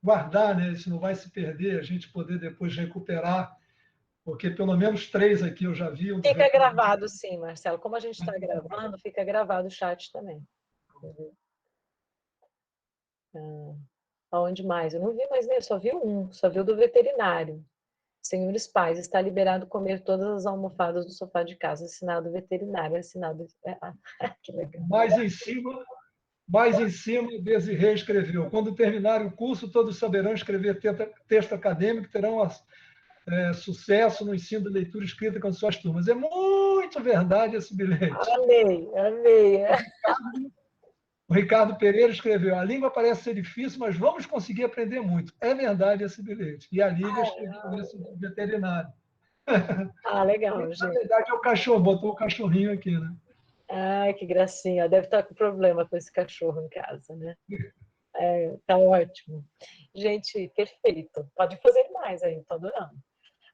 guardar, né? Isso não vai se perder, a gente poder depois recuperar, porque pelo menos 3 aqui eu já vi. Fica gravado, sim, Marcelo. Como a gente está gravando, fica gravado o chat também. Aonde mais? Eu não vi mais, né? Só vi só vi o do veterinário. Senhores pais, está liberado comer todas as almofadas do sofá de casa. Assinado veterinário, assinado... que legal. Mais em cima, Desirê escreveu: quando terminarem o curso, todos saberão escrever texto acadêmico, terão sucesso no ensino de leitura escrita com suas turmas. É muito verdade esse bilhete. Amei, amei. O Ricardo Pereira escreveu: a língua parece ser difícil, mas vamos conseguir aprender muito. É verdade esse bilhete. E a Lívia escreveu isso do veterinário. Legal, Na gente. verdade, é o cachorro, botou o cachorrinho aqui, né? Ai, que gracinha. Deve estar com problema com esse cachorro em casa, né? Tá ótimo. Gente, perfeito. Pode fazer mais aí, estou adorando.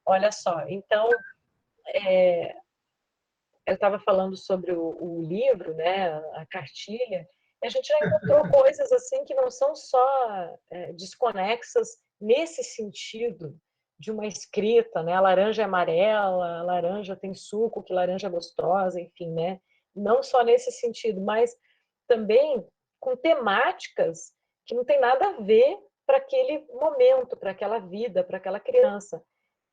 Olha só, então, eu estava falando sobre o livro, né, a cartilha, e a gente já encontrou coisas assim que não são só desconexas nesse sentido de uma escrita, né? A laranja é amarela, a laranja tem suco, que laranja é gostosa, enfim, né? Não só nesse sentido, mas também com temáticas que não tem nada a ver para aquele momento, para aquela vida, para aquela criança.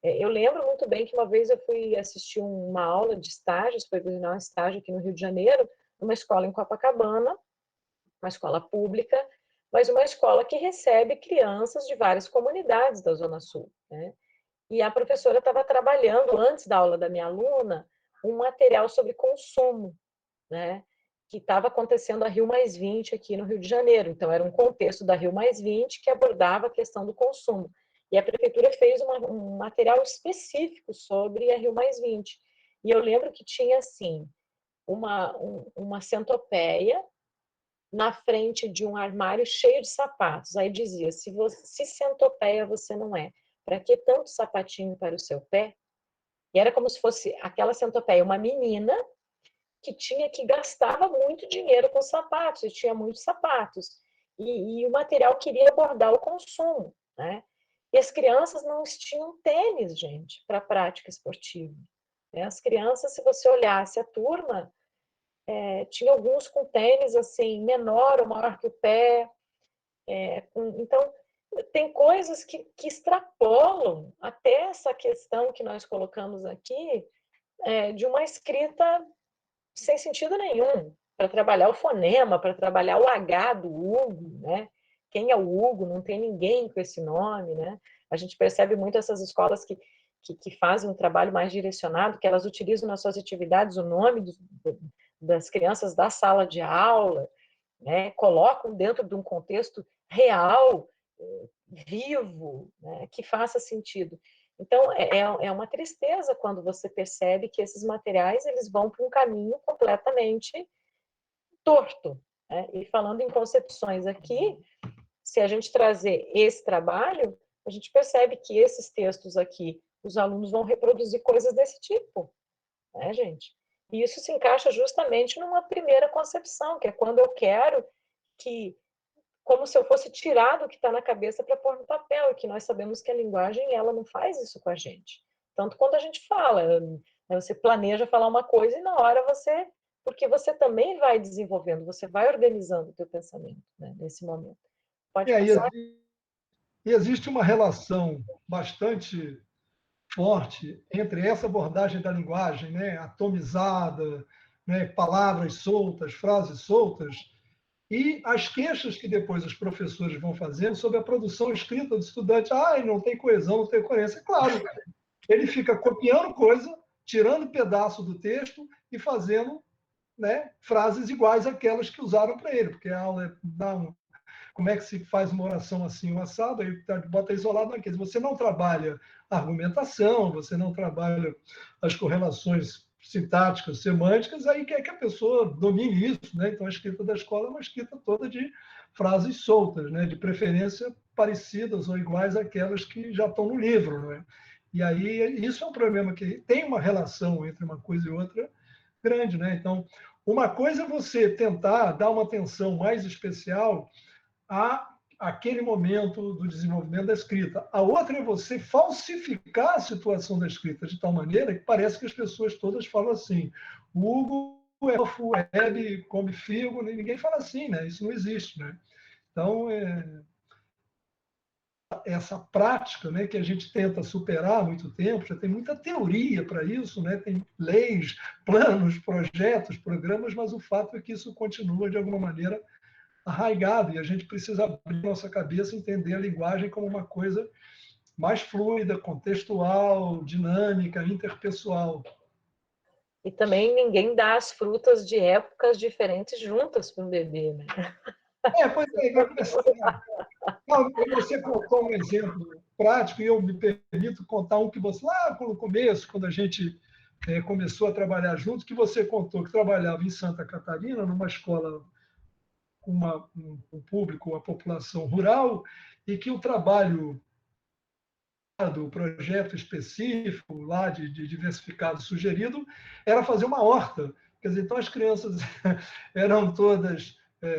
Eu lembro muito bem que uma vez eu fui assistir uma aula de estágio, supervisionar um estágio aqui no Rio de Janeiro, numa escola em Copacabana, uma escola pública, mas uma escola que recebe crianças de várias comunidades da Zona Sul, né? E a professora estava trabalhando, antes da aula da minha aluna, um material sobre consumo, né? Que estava acontecendo a Rio+20 aqui no Rio de Janeiro. Então, era um contexto da Rio+20 que abordava a questão do consumo. E a prefeitura fez um material específico sobre a Rio+20. E eu lembro que tinha, assim, uma centopeia na frente de um armário cheio de sapatos. Aí dizia, se centopeia você não é, para que tanto sapatinho para o seu pé? E era como se fosse aquela centopeia, uma menina que gastava muito dinheiro com sapatos, e tinha muitos sapatos. E o material queria abordar o consumo, né? E as crianças não tinham tênis, gente, para prática esportiva. As crianças, se você olhasse a turma, tinha alguns com tênis assim, menor ou maior que o pé. Então, tem coisas que extrapolam até essa questão que nós colocamos aqui, de uma escrita sem sentido nenhum, para trabalhar o fonema, para trabalhar o H do Hugo, né? Quem é o Hugo? Não tem ninguém com esse nome, né? A gente percebe muito essas escolas que fazem um trabalho mais direcionado, que elas utilizam nas suas atividades o nome das crianças da sala de aula, né? Colocam dentro de um contexto real, vivo, né? Que faça sentido. Então, é uma tristeza quando você percebe que esses materiais eles vão para um caminho completamente torto. Né? E falando em concepções aqui, se a gente trazer esse trabalho, a gente percebe que esses textos aqui, os alunos vão reproduzir coisas desse tipo, né, gente? E isso se encaixa justamente numa primeira concepção, que é quando eu quero que, como se eu fosse tirar do que está na cabeça para pôr no papel, e que nós sabemos que a linguagem, ela não faz isso com a gente. Tanto quando a gente fala, você planeja falar uma coisa e na hora você, porque você também vai desenvolvendo, você vai organizando o teu pensamento, né, nesse momento. Pode passar. E existe uma relação bastante forte entre essa abordagem da linguagem, né, atomizada, né, palavras soltas, frases soltas, e as queixas que depois os professores vão fazendo sobre a produção escrita do estudante. Ah, não tem coesão, não tem coerência. Claro, ele fica copiando coisa, tirando pedaço do texto e fazendo, né, frases iguais àquelas que usaram para ele, porque a aula dá como é que se faz uma oração assim, um assado, aí bota isolado naquele. Você não trabalha a argumentação, você não trabalha as correlações sintáticas, semânticas, aí quer que a pessoa domine isso, né? Então a escrita da escola é uma escrita toda de frases soltas, né? De preferência parecidas ou iguais àquelas que já estão no livro, não é? E aí isso é um problema que tem uma relação entre uma coisa e outra grande, né? Então, uma coisa é você tentar dar uma atenção mais especial aquele momento do desenvolvimento da escrita. A outra é você falsificar a situação da escrita de tal maneira que parece que as pessoas todas falam assim: o Hugo é fofo, Hebe come figo, ninguém fala assim, né? Isso não existe, né? Então, essa prática, né, que a gente tenta superar há muito tempo, já tem muita teoria para isso, né? Tem leis, planos, projetos, programas, mas o fato é que isso continua, de alguma maneira, arraigado, e a gente precisa abrir nossa cabeça e entender a linguagem como uma coisa mais fluida, contextual, dinâmica, interpessoal. E também ninguém dá as frutas de épocas diferentes juntas para um bebê, né? Pois é, vai começar. Não, você contou um exemplo prático, e eu me permito contar um que você, lá no começo, quando a gente começou a trabalhar junto, que você contou que trabalhava em Santa Catarina, numa escola com um público, uma população rural, e que o trabalho do projeto específico lá de diversificado sugerido era fazer uma horta. Quer dizer, então as crianças eram todas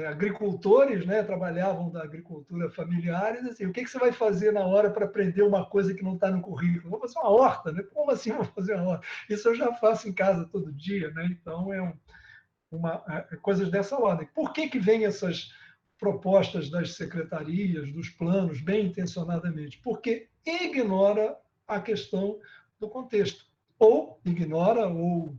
agricultores, né? Trabalhavam da agricultura familiar, e assim, o que você vai fazer na hora para aprender uma coisa que não está no currículo? Vou fazer uma horta, né? Como assim vou fazer uma horta? Isso eu já faço em casa todo dia, né? Então coisas dessa ordem. Por que vem essas propostas das secretarias, dos planos, bem intencionadamente? Porque ignora a questão do contexto. Ou ignora, ou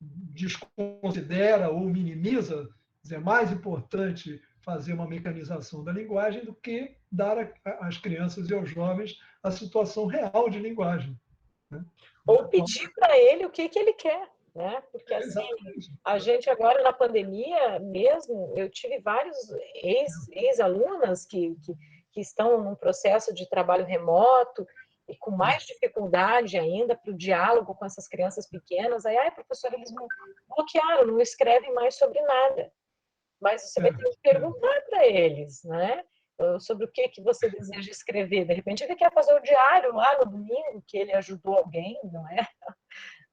desconsidera, ou minimiza. É mais importante fazer uma mecanização da linguagem do que dar às crianças e aos jovens a situação real de linguagem. Né? Ou pedir para ele o que ele quer, né? Porque assim, a gente agora na pandemia mesmo, eu tive vários ex-alunas que estão num processo de trabalho remoto e com mais dificuldade ainda para o diálogo com essas crianças pequenas. Aí, professora, eles me bloquearam, não escrevem mais sobre nada. Mas você vai ter que perguntar para eles, né? Sobre o que você deseja escrever. De repente ele quer fazer o diário lá no domingo, que ele ajudou alguém, não é?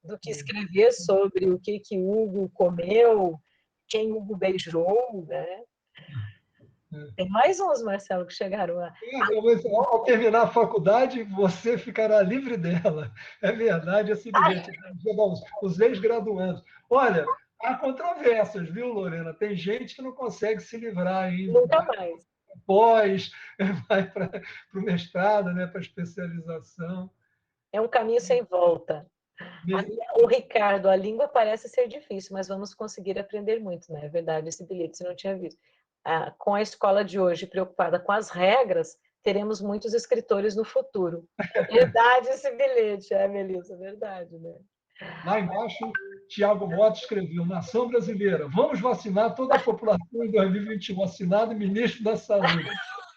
Do que escrever sobre o que Hugo comeu, quem Hugo beijou, né? Tem mais uns, Marcelo, que chegaram a... Ao terminar a faculdade, você ficará livre dela. É verdade, esse bilhete. Os ex-graduandos. Olha, há controvérsias, viu, Lorena? Tem gente que não consegue se livrar aí. Nunca mais. Pós, vai para o mestrado, né, para a especialização. É um caminho sem volta. O Ricardo, a língua parece ser difícil, mas vamos conseguir aprender muito, né? É verdade, esse bilhete você não tinha visto. Com a escola de hoje preocupada com as regras, teremos muitos escritores no futuro. É verdade esse bilhete, Melissa, é verdade, né? Lá embaixo, Tiago Mota escreveu: Nação Brasileira, vamos vacinar toda a população em 2021, assinado ministro da Saúde.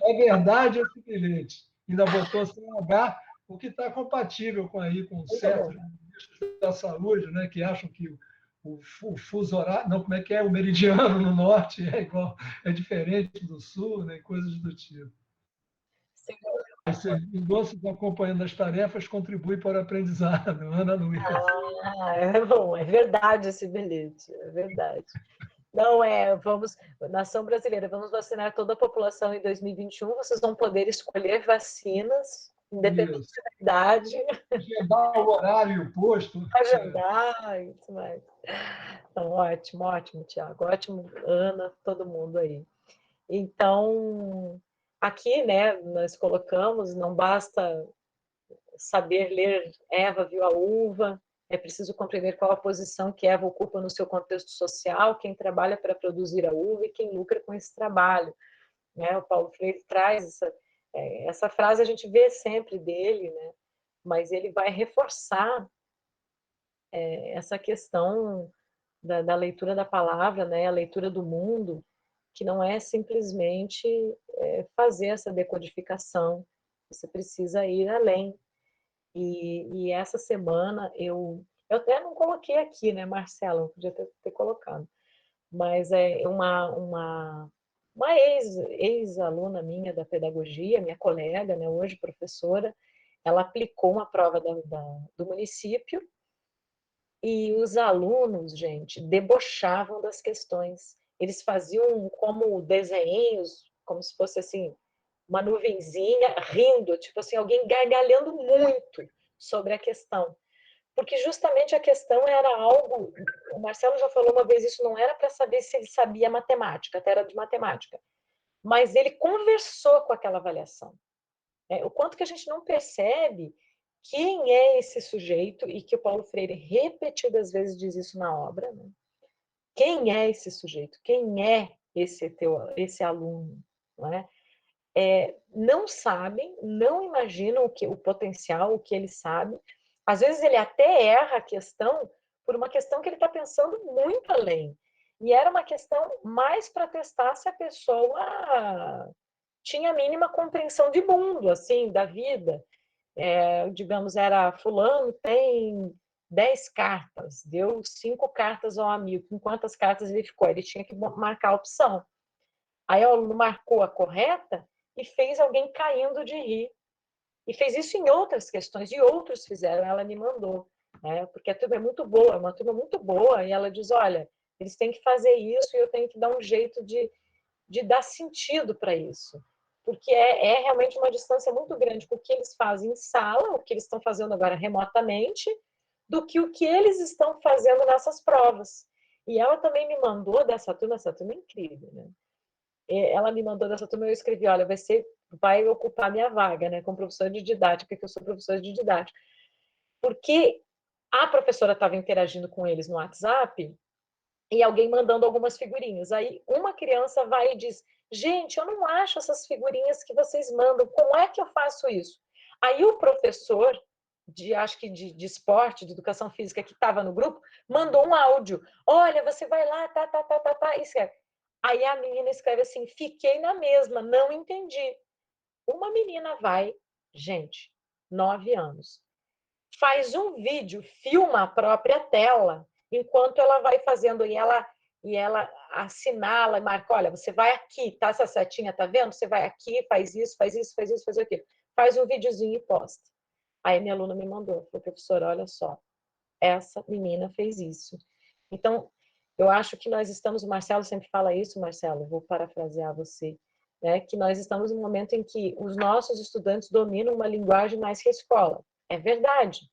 É verdade esse bilhete. Ainda botou sem H, o que está compatível com certos ministros da Saúde, né, que acham que o fuso horário, não, como é que é? O meridiano no norte é igual, é diferente do sul, né, coisas do tipo. Serviços acompanhando as tarefas contribui para o aprendizado. Ana Luiz. É bom, é verdade esse bilhete, é verdade. Não vamos, Nação Brasileira, vamos vacinar toda a população em 2021, vocês vão poder escolher vacinas, independente da idade. Agendar o horário e o posto. Agendar, isso mais. Então, ótimo, ótimo, Tiago, ótimo, Ana, todo mundo aí. Então, aqui, né, nós colocamos, não basta saber ler Eva viu a uva, é preciso compreender qual a posição que Eva ocupa no seu contexto social, quem trabalha para produzir a uva e quem lucra com esse trabalho. Né? O Paulo Freire traz essa frase, a gente vê sempre dele, né? Mas ele vai reforçar essa questão da leitura da palavra, né? A leitura do mundo, que não é simplesmente fazer essa decodificação, você precisa ir além. E essa semana eu até não coloquei aqui, né, Marcelo? Podia ter colocado. Mas é uma ex-aluna minha da pedagogia, minha colega, né, hoje professora, ela aplicou uma prova do município e os alunos, gente, debochavam das questões. Eles faziam como desenhos, como se fosse assim, uma nuvenzinha rindo, tipo assim, alguém gargalhando muito sobre a questão. Porque justamente a questão era algo, o Marcelo já falou uma vez, isso não era para saber se ele sabia matemática, até era de matemática, mas ele conversou com aquela avaliação. O quanto que a gente não percebe quem é esse sujeito, e que o Paulo Freire repetidas vezes diz isso na obra, né? Quem é esse sujeito? Quem é esse aluno? Não é? Não sabem, não imaginam o potencial, o que ele sabe. Às vezes ele até erra a questão por uma questão que ele está pensando muito além. E era uma questão mais para testar se a pessoa tinha a mínima compreensão de mundo, assim, da vida. Digamos, era fulano tem 10 cartas, deu 5 cartas ao amigo. Com quantas cartas ele ficou? Ele tinha que marcar a opção. Aí o aluno marcou a correta e fez alguém caindo de rir. E fez isso em outras questões, e outros fizeram, ela me mandou. Né? Porque a turma é muito boa, é uma turma muito boa, e ela diz, olha, eles têm que fazer isso e eu tenho que dar um jeito de dar sentido para isso. Porque é realmente uma distância muito grande com o que eles fazem em sala, o que eles estão fazendo agora remotamente, do que o que eles estão fazendo nessas provas. E ela também me mandou essa turma é incrível, né? Ela me mandou dessa turma, eu escrevi, olha, vai ocupar minha vaga, né, como professora de didática, que eu sou professora de didática. Porque a professora estava interagindo com eles no WhatsApp e alguém mandando algumas figurinhas. Aí uma criança vai e diz, gente, eu não acho essas figurinhas que vocês mandam, como é que eu faço isso? Aí o professor, acho que de esporte, de educação física, que estava no grupo, mandou um áudio. Olha, você vai lá, tá, escreve. Aí a menina escreve assim, fiquei na mesma, não entendi. Uma menina vai, gente, 9 anos, faz um vídeo, filma a própria tela, enquanto ela vai fazendo, e ela assinala, marca, olha, você vai aqui, tá? Essa setinha, tá vendo? Você vai aqui, faz isso, faz isso, faz isso, faz aquilo. Faz um videozinho e posta. Aí minha aluna me mandou, falou, professora, olha só, essa menina fez isso. Então, eu acho que nós estamos, o Marcelo sempre fala isso, Marcelo, vou parafrasear você, né, que nós estamos num momento em que os nossos estudantes dominam uma linguagem mais que a escola. É verdade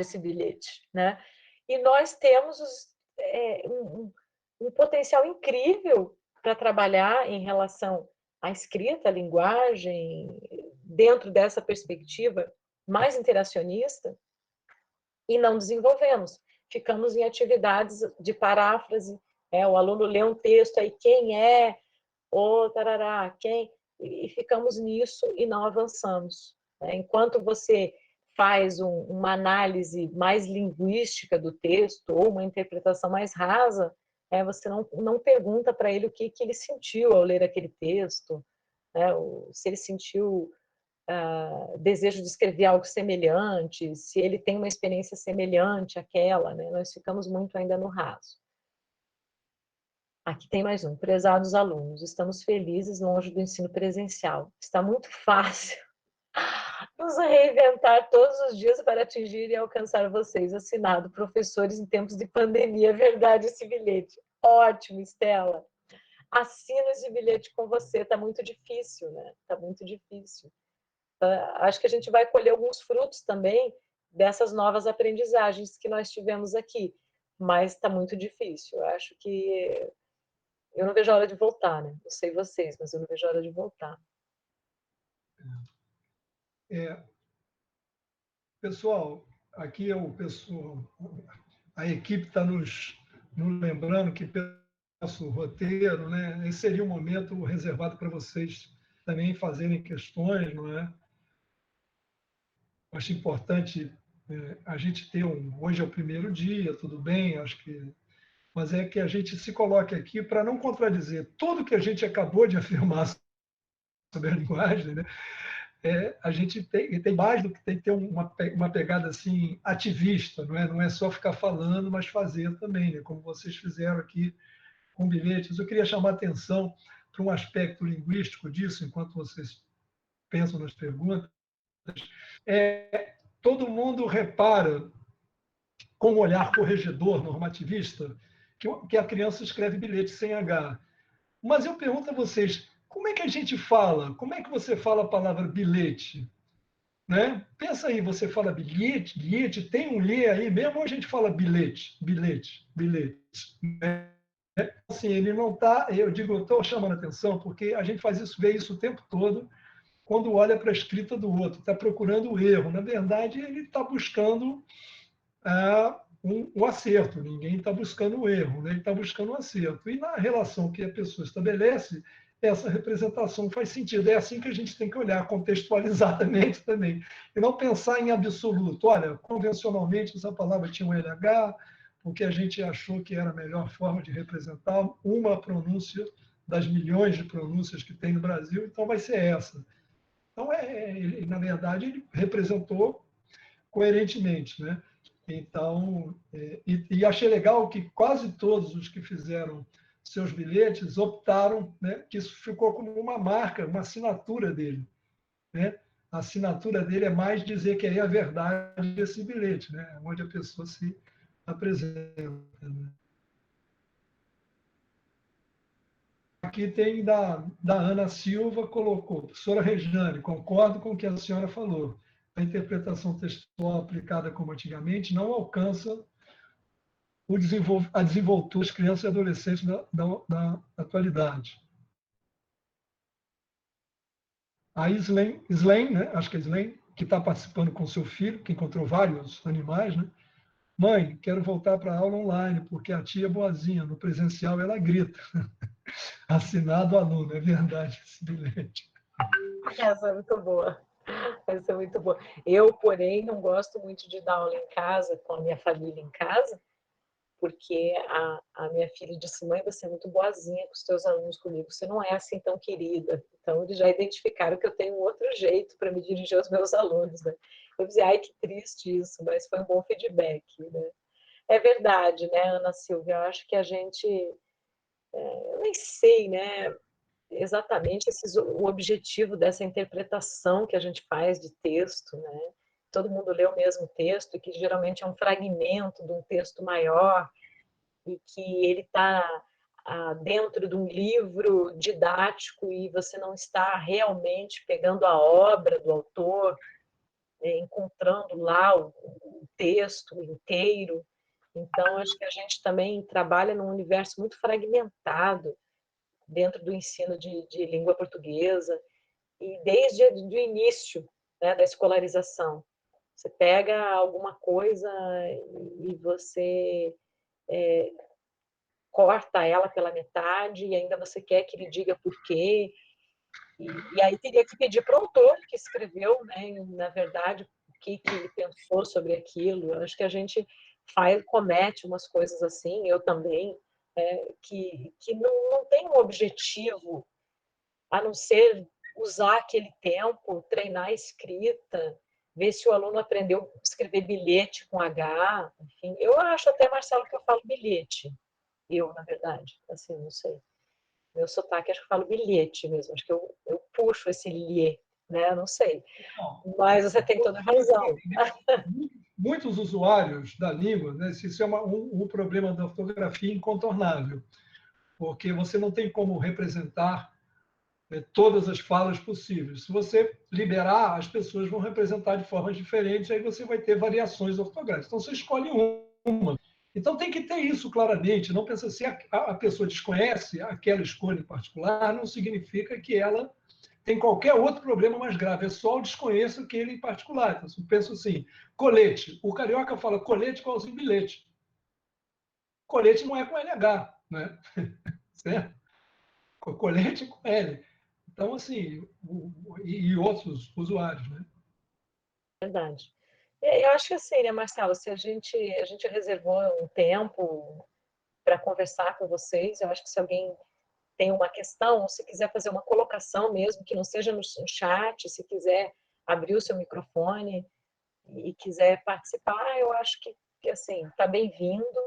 esse bilhete, né? E nós temos um potencial incrível para trabalhar em relação à escrita, à linguagem, dentro dessa perspectiva mais interacionista, e não desenvolvemos. Ficamos em atividades de paráfrase, o aluno lê um texto, aí quem é, ou tarará, quem, e ficamos nisso e não avançamos. Né? Enquanto você faz uma análise mais linguística do texto, ou uma interpretação mais rasa, você não pergunta para ele o que ele sentiu ao ler aquele texto, né? Se ele sentiu desejo de escrever algo semelhante, se ele tem uma experiência semelhante àquela, né? Nós ficamos muito ainda no raso. Aqui tem mais um. Prezados alunos, estamos felizes longe do ensino presencial. Está muito fácil nos reinventar todos os dias para atingir e alcançar vocês. Assinado, professores em tempos de pandemia. É verdade esse bilhete. Ótimo, Estela. Assino esse bilhete com você. Está muito difícil, né? Está muito difícil. Acho que a gente vai colher alguns frutos também dessas novas aprendizagens que nós tivemos aqui. Mas está muito difícil. Eu acho que eu não vejo a hora de voltar, né? Não sei vocês, mas eu não vejo a hora de voltar. Pessoal, aqui é o pessoal, a equipe está nos lembrando que pelo nosso roteiro, né, esse seria um momento reservado para vocês também fazerem questões, não é? Acho importante a gente ter hoje é o primeiro dia, tudo bem, acho que, mas é que a gente se coloque aqui para não contradizer tudo que a gente acabou de afirmar sobre a linguagem, né? A gente tem mais do que tem que ter uma pegada assim ativista, não é? Não é só ficar falando, mas fazer também, né? Como vocês fizeram aqui com bilhetes. Eu queria chamar a atenção para um aspecto linguístico disso, enquanto vocês pensam nas perguntas. Todo mundo repara com um olhar corregedor, normativista, que a criança escreve bilhete sem H. Mas eu pergunto a vocês, como é que a gente fala? Como é que você fala a palavra bilhete? Né? Pensa aí, você fala bilhete, bilhete, tem um lê aí mesmo, ou a gente fala bilhete, bilhete, bilhete. Né? Assim, ele não está, eu digo, eu estou chamando a atenção porque a gente faz isso, vê isso o tempo todo quando olha para a escrita do outro, está procurando o erro. Na verdade, ele está buscando um acerto, ninguém está buscando o erro, né? Ele está buscando um acerto. E na relação que a pessoa estabelece, essa representação faz sentido. É assim que a gente tem que olhar contextualizadamente também. E não pensar em absoluto. Olha, convencionalmente essa palavra tinha um LH, porque a gente achou que era a melhor forma de representar uma pronúncia das milhões de pronúncias que tem no Brasil, então vai ser essa. Então, na verdade, ele representou coerentemente, né? Então, e achei legal que quase todos os que fizeram seus bilhetes optaram, né, que isso ficou como uma marca, uma assinatura dele. Né? A assinatura dele é mais dizer que aí é a verdade desse bilhete, né? Onde a pessoa se apresenta. Né? Aqui tem da Ana Silva, colocou, professora Rejane, concordo com o que a senhora falou. A interpretação textual aplicada como antigamente não alcança a desenvoltura das crianças e adolescentes da atualidade. A Islene, né? Acho que é Islene, que está participando com seu filho, que encontrou vários animais, né? Mãe, quero voltar para a aula online, porque a tia é boazinha, no presencial ela grita. Assinado aluno, é verdade esse bilhete. Essa é muito boa. Essa é muito boa. Eu, porém, não gosto muito de dar aula em casa, com a minha família em casa, porque a minha filha disse, mãe, você é muito boazinha com os teus alunos comigo, você não é assim tão querida. Então, eles já identificaram que eu tenho um outro jeito para me dirigir aos meus alunos. Né? Eu dizia, ai, que triste isso, mas foi um bom feedback. Né? É verdade, né, Ana Silvia? Eu acho que a gente, eu nem sei, né, exatamente o objetivo dessa interpretação que a gente faz de texto, né? Todo mundo lê o mesmo texto, que geralmente é um fragmento de um texto maior, e que ele está dentro de um livro didático e você não está realmente pegando a obra do autor, encontrando lá o texto inteiro. Então, acho que a gente também trabalha num universo muito fragmentado dentro do ensino de língua portuguesa, e desde o início, né, da escolarização. Você pega alguma coisa e você corta ela pela metade e ainda você quer que ele diga por quê. E aí teria que pedir para o autor que escreveu, né, na verdade, o que ele pensou sobre aquilo. Eu acho que a gente comete umas coisas assim, eu também, que não tem um objetivo a não ser usar aquele tempo, treinar a escrita, ver se o aluno aprendeu a escrever bilhete com H, enfim. Eu acho até, Marcelo, que eu falo bilhete. Eu, na verdade, assim, não sei. Meu sotaque, acho que eu falo bilhete mesmo. Acho que eu puxo esse lhe, né? Não sei. Mas você tem toda a razão. Muitos usuários da língua, né, isso é um problema da ortografia incontornável, porque você não tem como representar todas as falas possíveis. Se você liberar, as pessoas vão representar de formas diferentes, aí você vai ter variações ortográficas. Então, você escolhe uma. Então, tem que ter isso claramente. Não pensa se a pessoa desconhece aquela escolha em particular, não significa que ela tem qualquer outro problema mais grave. É só o desconheço aquele em particular. Então, eu penso assim, colete. O carioca fala colete igualzinho bilhete. Colete não é com LH, né? Certo? Colete é com L. Então, assim, e outros usuários, né? Verdade. Eu acho que assim, né, Marcelo, se a gente reservou um tempo para conversar com vocês, eu acho que se alguém tem uma questão, se quiser fazer uma colocação mesmo, que não seja no chat, se quiser abrir o seu microfone e quiser participar, eu acho que assim, está bem-vindo,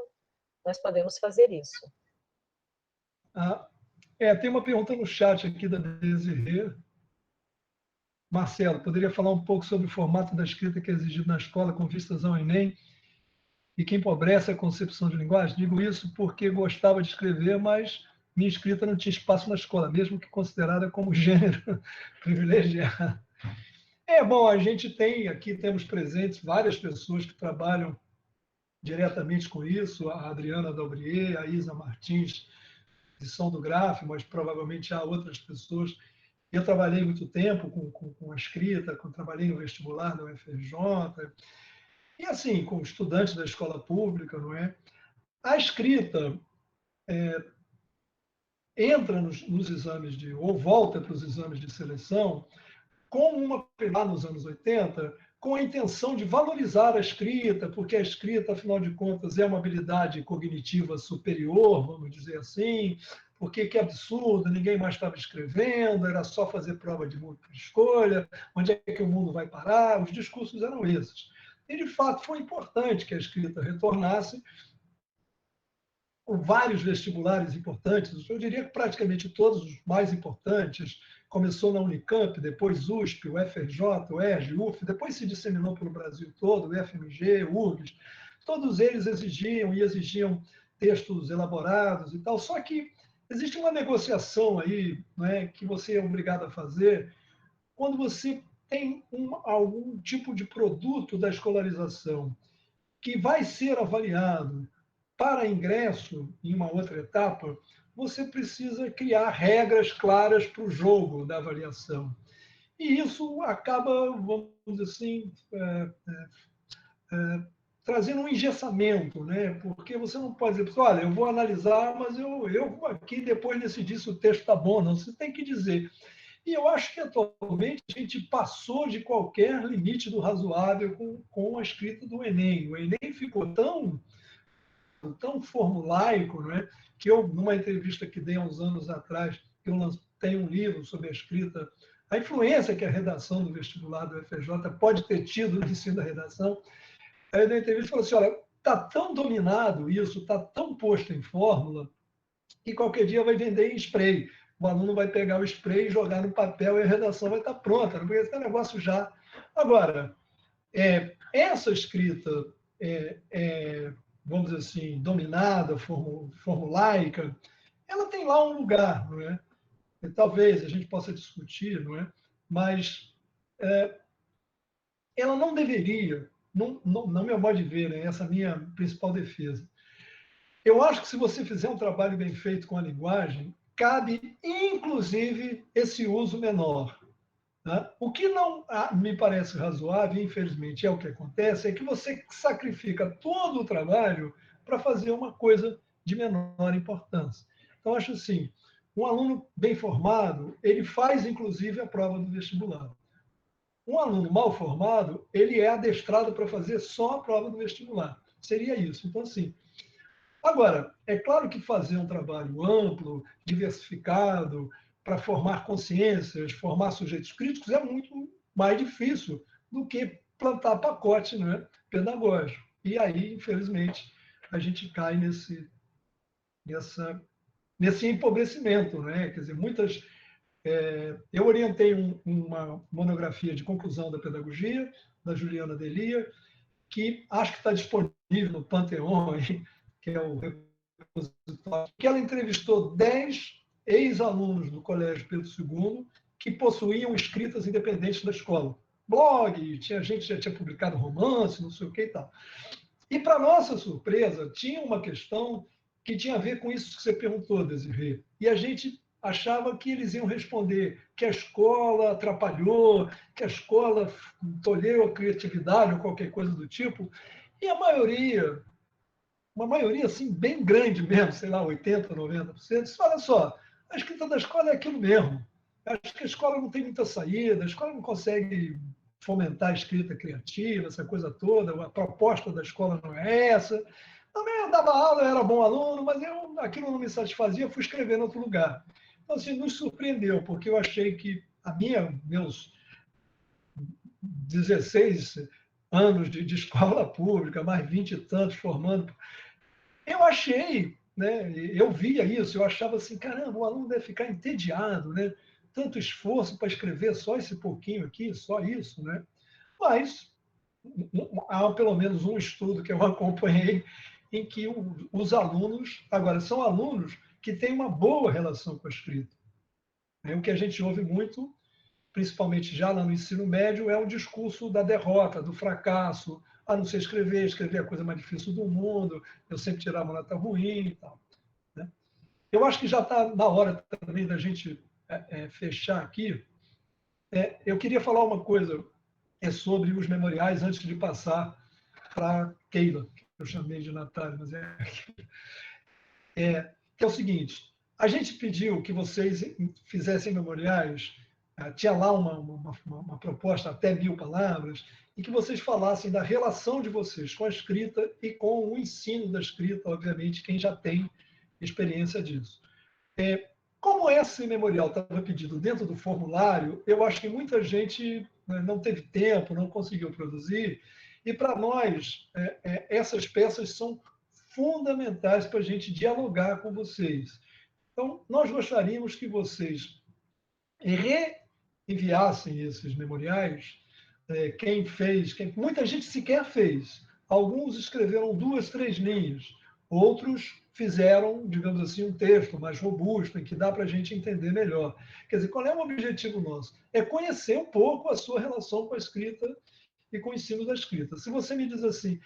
nós podemos fazer isso. Tem uma pergunta no chat aqui da Desirê. Marcelo, poderia falar um pouco sobre o formato da escrita que é exigido na escola com vistas ao Enem e que empobrece a concepção de linguagem? Digo isso porque gostava de escrever, mas minha escrita não tinha espaço na escola, mesmo que considerada como gênero privilegiado. Bom, a gente temos presentes várias pessoas que trabalham diretamente com isso, a Adriana Dalbrier, a Isa Martins, de São do Grafo, mas provavelmente há outras pessoas. Eu trabalhei muito tempo com a escrita, trabalhei no vestibular da UFRJ, e assim, com estudantes da escola pública, não é? A escrita entra nos exames ou volta para os exames de seleção lá nos anos 80, com a intenção de valorizar a escrita, porque a escrita, afinal de contas, é uma habilidade cognitiva superior, vamos dizer assim, porque que absurdo, ninguém mais estava escrevendo, era só fazer prova de múltipla escolha, onde é que o mundo vai parar? Os discursos eram esses. E, de fato, foi importante que a escrita retornasse, com vários vestibulares importantes, eu diria que praticamente todos os mais importantes, começou na Unicamp, depois USP, o FRJ, o ERJ, o UF, depois se disseminou pelo Brasil todo, o FMG, o URGS, todos eles exigiam textos elaborados e tal, só que existe uma negociação aí, né, que você é obrigado a fazer quando você tem algum tipo de produto da escolarização que vai ser avaliado para ingresso em uma outra etapa, você precisa criar regras claras para o jogo da avaliação. E isso acaba, vamos dizer assim, trazendo um engessamento, né? Porque você não pode dizer, olha, eu vou analisar, mas eu aqui depois decidir se o texto está bom ou não. Você tem que dizer. E eu acho que atualmente a gente passou de qualquer limite do razoável com a escrita do Enem. O Enem ficou tão formulaico, não é? Que eu, numa entrevista que dei há uns anos atrás, eu tenho um livro sobre a escrita, a influência que a redação do vestibular do FJ pode ter tido no ensino da redação. Aí eu dei uma entrevista e falei assim, olha, está tão dominado isso, está tão posto em fórmula, que qualquer dia vai vender em spray. O aluno vai pegar o spray, jogar no papel e a redação vai estar pronta, porque esse negócio já... Agora, essa escrita vamos dizer assim, dominada, formulaica, ela tem lá um lugar, não é? E talvez a gente possa discutir, não é? Mas ela não deveria, não meu modo de ver, né? Essa é a minha principal defesa. Eu acho que se você fizer um trabalho bem feito com a linguagem, cabe, inclusive, esse uso menor. Tá? O que não me parece razoável, infelizmente é o que acontece, é que você sacrifica todo o trabalho para fazer uma coisa de menor importância. Então, acho assim, um aluno bem formado, ele faz, inclusive, a prova do vestibular. Um aluno mal formado, ele é adestrado para fazer só a prova do vestibular. Seria isso. Então, assim, agora, é claro que fazer um trabalho amplo, diversificado, para formar consciências, formar sujeitos críticos, é muito mais difícil do que plantar pacote, né, pedagógico. E aí, infelizmente, a gente cai nesse empobrecimento. Né? Quer dizer, eu orientei uma monografia de conclusão da pedagogia, da Juliana Delia, que acho que está disponível no Pantheon, que é o que ela entrevistou 10 ex-alunos do Colégio Pedro II que possuíam escritas independentes da escola. Blog, tinha gente que já tinha publicado romance, não sei o que e tal. E, para nossa surpresa, tinha uma questão que tinha a ver com isso que você perguntou, Desirê. E a gente achava que eles iam responder que a escola atrapalhou, que a escola tolheu a criatividade ou qualquer coisa do tipo. E a maioria, uma maioria assim, bem grande mesmo, sei lá, 80%, 90%, disse, olha só, a escrita da escola é aquilo mesmo. Acho que a escola não tem muita saída, a escola não consegue fomentar a escrita criativa, essa coisa toda, a proposta da escola não é essa. Também eu dava aula, eu era bom aluno, mas aquilo não me satisfazia, fui escrever em outro lugar. Então, assim, nos surpreendeu, porque eu achei que meus 16 anos de escola pública, mais 20 e tantos formando, eu achei, né, eu via isso, eu achava assim, caramba, o aluno deve ficar entediado, né? Tanto esforço para escrever só esse pouquinho aqui, só isso, né? Mas há pelo menos um estudo que eu acompanhei em que os alunos, agora, são alunos que têm uma boa relação com a escrita. O que a gente ouve muito, principalmente já lá no ensino médio, é o discurso da derrota, do fracasso. Ah, não sei escrever, escrever é a coisa mais difícil do mundo, eu sempre tirava uma nota ruim e tal. Né? Eu acho que já está na hora também da gente fechar aqui. Eu queria falar uma coisa sobre os memoriais antes de passar para Keila, que eu chamei de Natália, mas que é o seguinte, a gente pediu que vocês fizessem memoriais, tinha lá uma proposta até 1000 palavras, e que vocês falassem da relação de vocês com a escrita e com o ensino da escrita, obviamente, quem já tem experiência disso. Como esse memorial estava pedido dentro do formulário, eu acho que muita gente não teve tempo, não conseguiu produzir, e para nós, essas peças são fundamentais para a gente dialogar com vocês. Então, nós gostaríamos que vocês reenviassem esses memoriais. Quem fez, muita gente sequer fez. Alguns escreveram 2, 3 linhas. Outros fizeram, digamos assim, um texto mais robusto, em que dá para a gente entender melhor. Quer dizer, qual é o objetivo nosso? É conhecer um pouco a sua relação com a escrita e com o ensino da escrita. Se você me diz assim,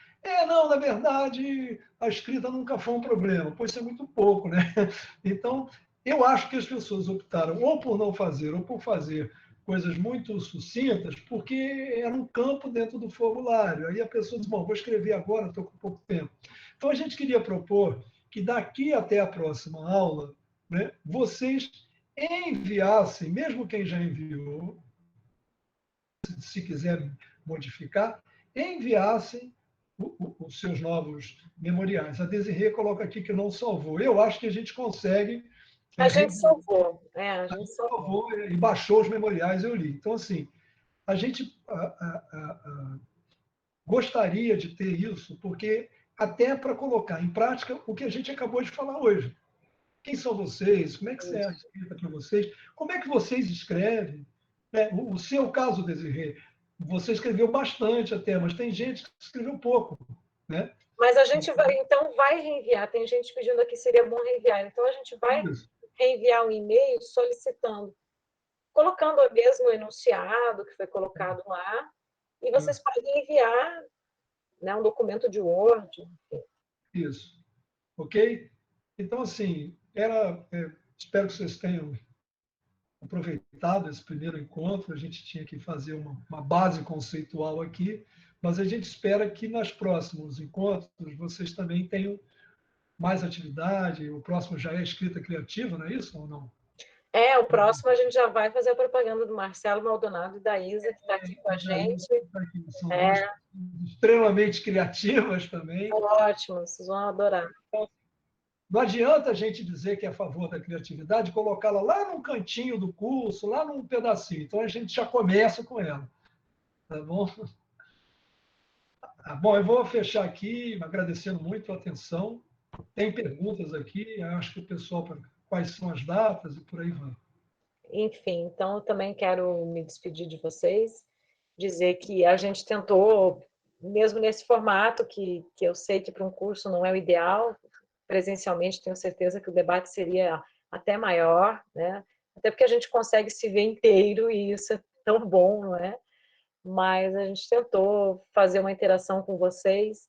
não, na verdade, a escrita nunca foi um problema, pois isso é muito pouco, né? Então, eu acho que as pessoas optaram ou por não fazer, ou por fazer coisas muito sucintas, porque era um campo dentro do formulário. Aí a pessoa diz, bom, vou escrever agora, estou com pouco tempo. Então, a gente queria propor que daqui até a próxima aula, né, vocês enviassem, mesmo quem já enviou, se quiser modificar, enviassem os seus novos memoriais. A Desirê coloca aqui que não salvou. Eu acho que a gente consegue. A gente salvou. A gente salvou e baixou os memoriais, eu li. Então, assim, a gente gostaria de ter isso, porque até para colocar em prática o que a gente acabou de falar hoje. Quem são vocês? Como é que é a escrita para vocês? Como é que vocês escrevem? O seu caso, Desirê, você escreveu bastante até, mas tem gente que escreveu pouco. Né? Mas a gente vai, então, vai reenviar. Tem gente pedindo aqui, seria bom reenviar. Então, a gente vai reenviar um e-mail solicitando, colocando mesmo o enunciado que foi colocado lá, e vocês podem enviar, né, um documento de Word. Enfim. Isso. Ok? Então, assim, espero que vocês tenham aproveitado esse primeiro encontro. A gente tinha que fazer uma base conceitual aqui, mas a gente espera que nos próximos encontros vocês também tenham mais atividade. O próximo já é escrita criativa, não é isso ou não? O próximo a gente já vai fazer a propaganda do Marcelo Maldonado e da Isa, que está aqui com a gente. São duas extremamente criativas também. Ótimo, vocês vão adorar. Não adianta a gente dizer que é a favor da criatividade, colocá-la lá num cantinho do curso, lá num pedacinho. Então, a gente já começa com ela. Tá bom? Bom, eu vou fechar aqui, agradecendo muito a atenção. Tem perguntas aqui, acho que o pessoal, quais são as datas e por aí vai. Enfim, então eu também quero me despedir de vocês, dizer que a gente tentou, mesmo nesse formato, que eu sei que para um curso não é o ideal, presencialmente tenho certeza que o debate seria até maior, né? Até porque a gente consegue se ver inteiro e isso é tão bom, não é? Mas a gente tentou fazer uma interação com vocês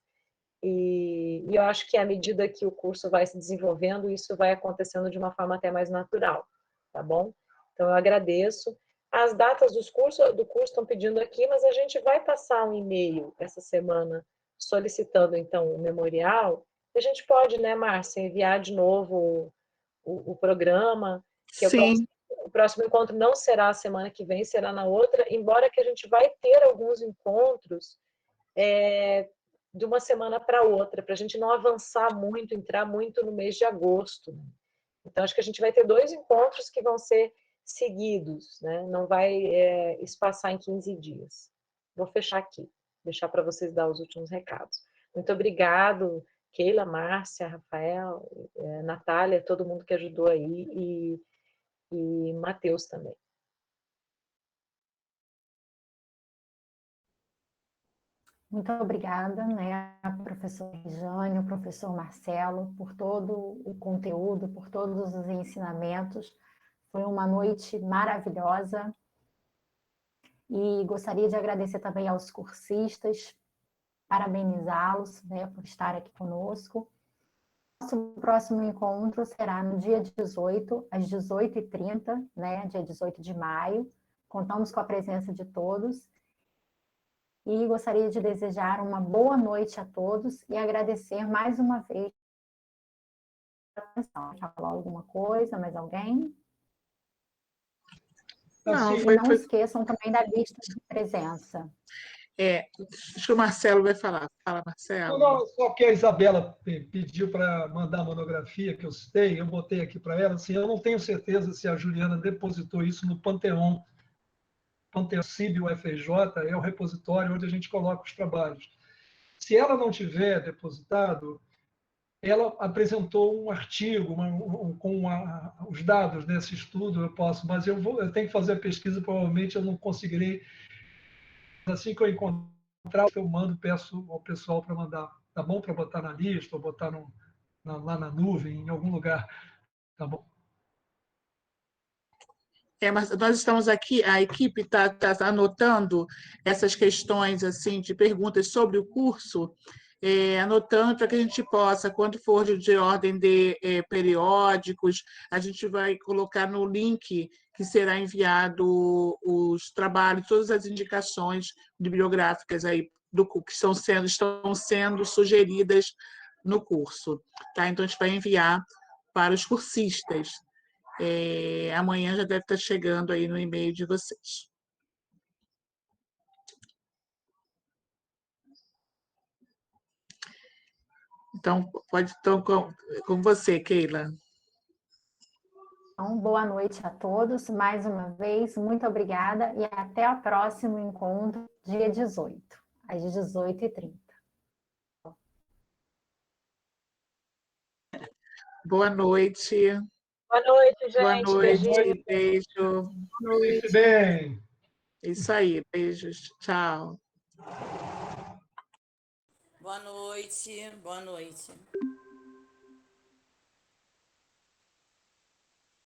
e eu acho que à medida que o curso vai se desenvolvendo, isso vai acontecendo de uma forma até mais natural, tá bom? Então, eu agradeço. As datas do curso estão pedindo aqui, mas a gente vai passar um e-mail essa semana solicitando, então, o memorial. E a gente pode, né, Márcia, enviar de novo o programa, que Sim. o próximo encontro não será a semana que vem, será na outra, embora que a gente vai ter alguns encontros de uma semana para outra, para a gente não avançar muito, entrar muito no mês de agosto. Então, acho que a gente vai ter 2 encontros que vão ser seguidos, né? Não vai espaçar em 15 dias. Vou fechar aqui, deixar para vocês dar os últimos recados. Muito obrigado, Keila, Márcia, Rafael, Natália, todo mundo que ajudou aí, e Matheus também. Muito obrigada, né, a professora Jane, o professor Marcelo, por todo o conteúdo, por todos os ensinamentos. Foi uma noite maravilhosa. E gostaria de agradecer também aos cursistas, parabenizá-los, né, por estar aqui conosco. Nosso próximo encontro será no dia 18, às 18h30, né, dia 18 de maio. Contamos com a presença de todos. E gostaria de desejar uma boa noite a todos e agradecer mais uma vez a atenção. Falar alguma coisa, mais alguém? Não, e não esqueçam também da lista de presença. Acho que o Marcelo vai falar. Fala, Marcelo. Não, só que a Isabela pediu para mandar a monografia que eu citei, eu botei aqui para ela. Assim, eu não tenho certeza se a Juliana depositou isso no Panteon. Panteon CIB UFRJ é o repositório onde a gente coloca os trabalhos. Se ela não tiver depositado, ela apresentou um artigo com os dados desse estudo, eu posso, mas eu tenho que fazer a pesquisa, provavelmente eu não conseguirei. Assim que eu encontrar, eu mando, peço ao pessoal para mandar, tá bom? Para botar na lista, ou botar lá na nuvem, em algum lugar, tá bom? Mas nós estamos aqui, a equipe está anotando essas questões assim de perguntas sobre o curso, anotando para que a gente possa, quando for de ordem de periódicos, a gente vai colocar no link que será enviado os trabalhos, todas as indicações bibliográficas aí que estão sendo sugeridas no curso. Tá? Então, a gente vai enviar para os cursistas. Amanhã já deve estar chegando aí no e-mail de vocês. Então, pode estar com você, Keila. Então, boa noite a todos. Mais uma vez, muito obrigada e até o próximo encontro, dia 18, às 18h30. Boa noite. Boa noite, gente. Boa noite, beijo. Boa noite, bem. Isso aí, beijos. Tchau. Boa noite. Boa noite.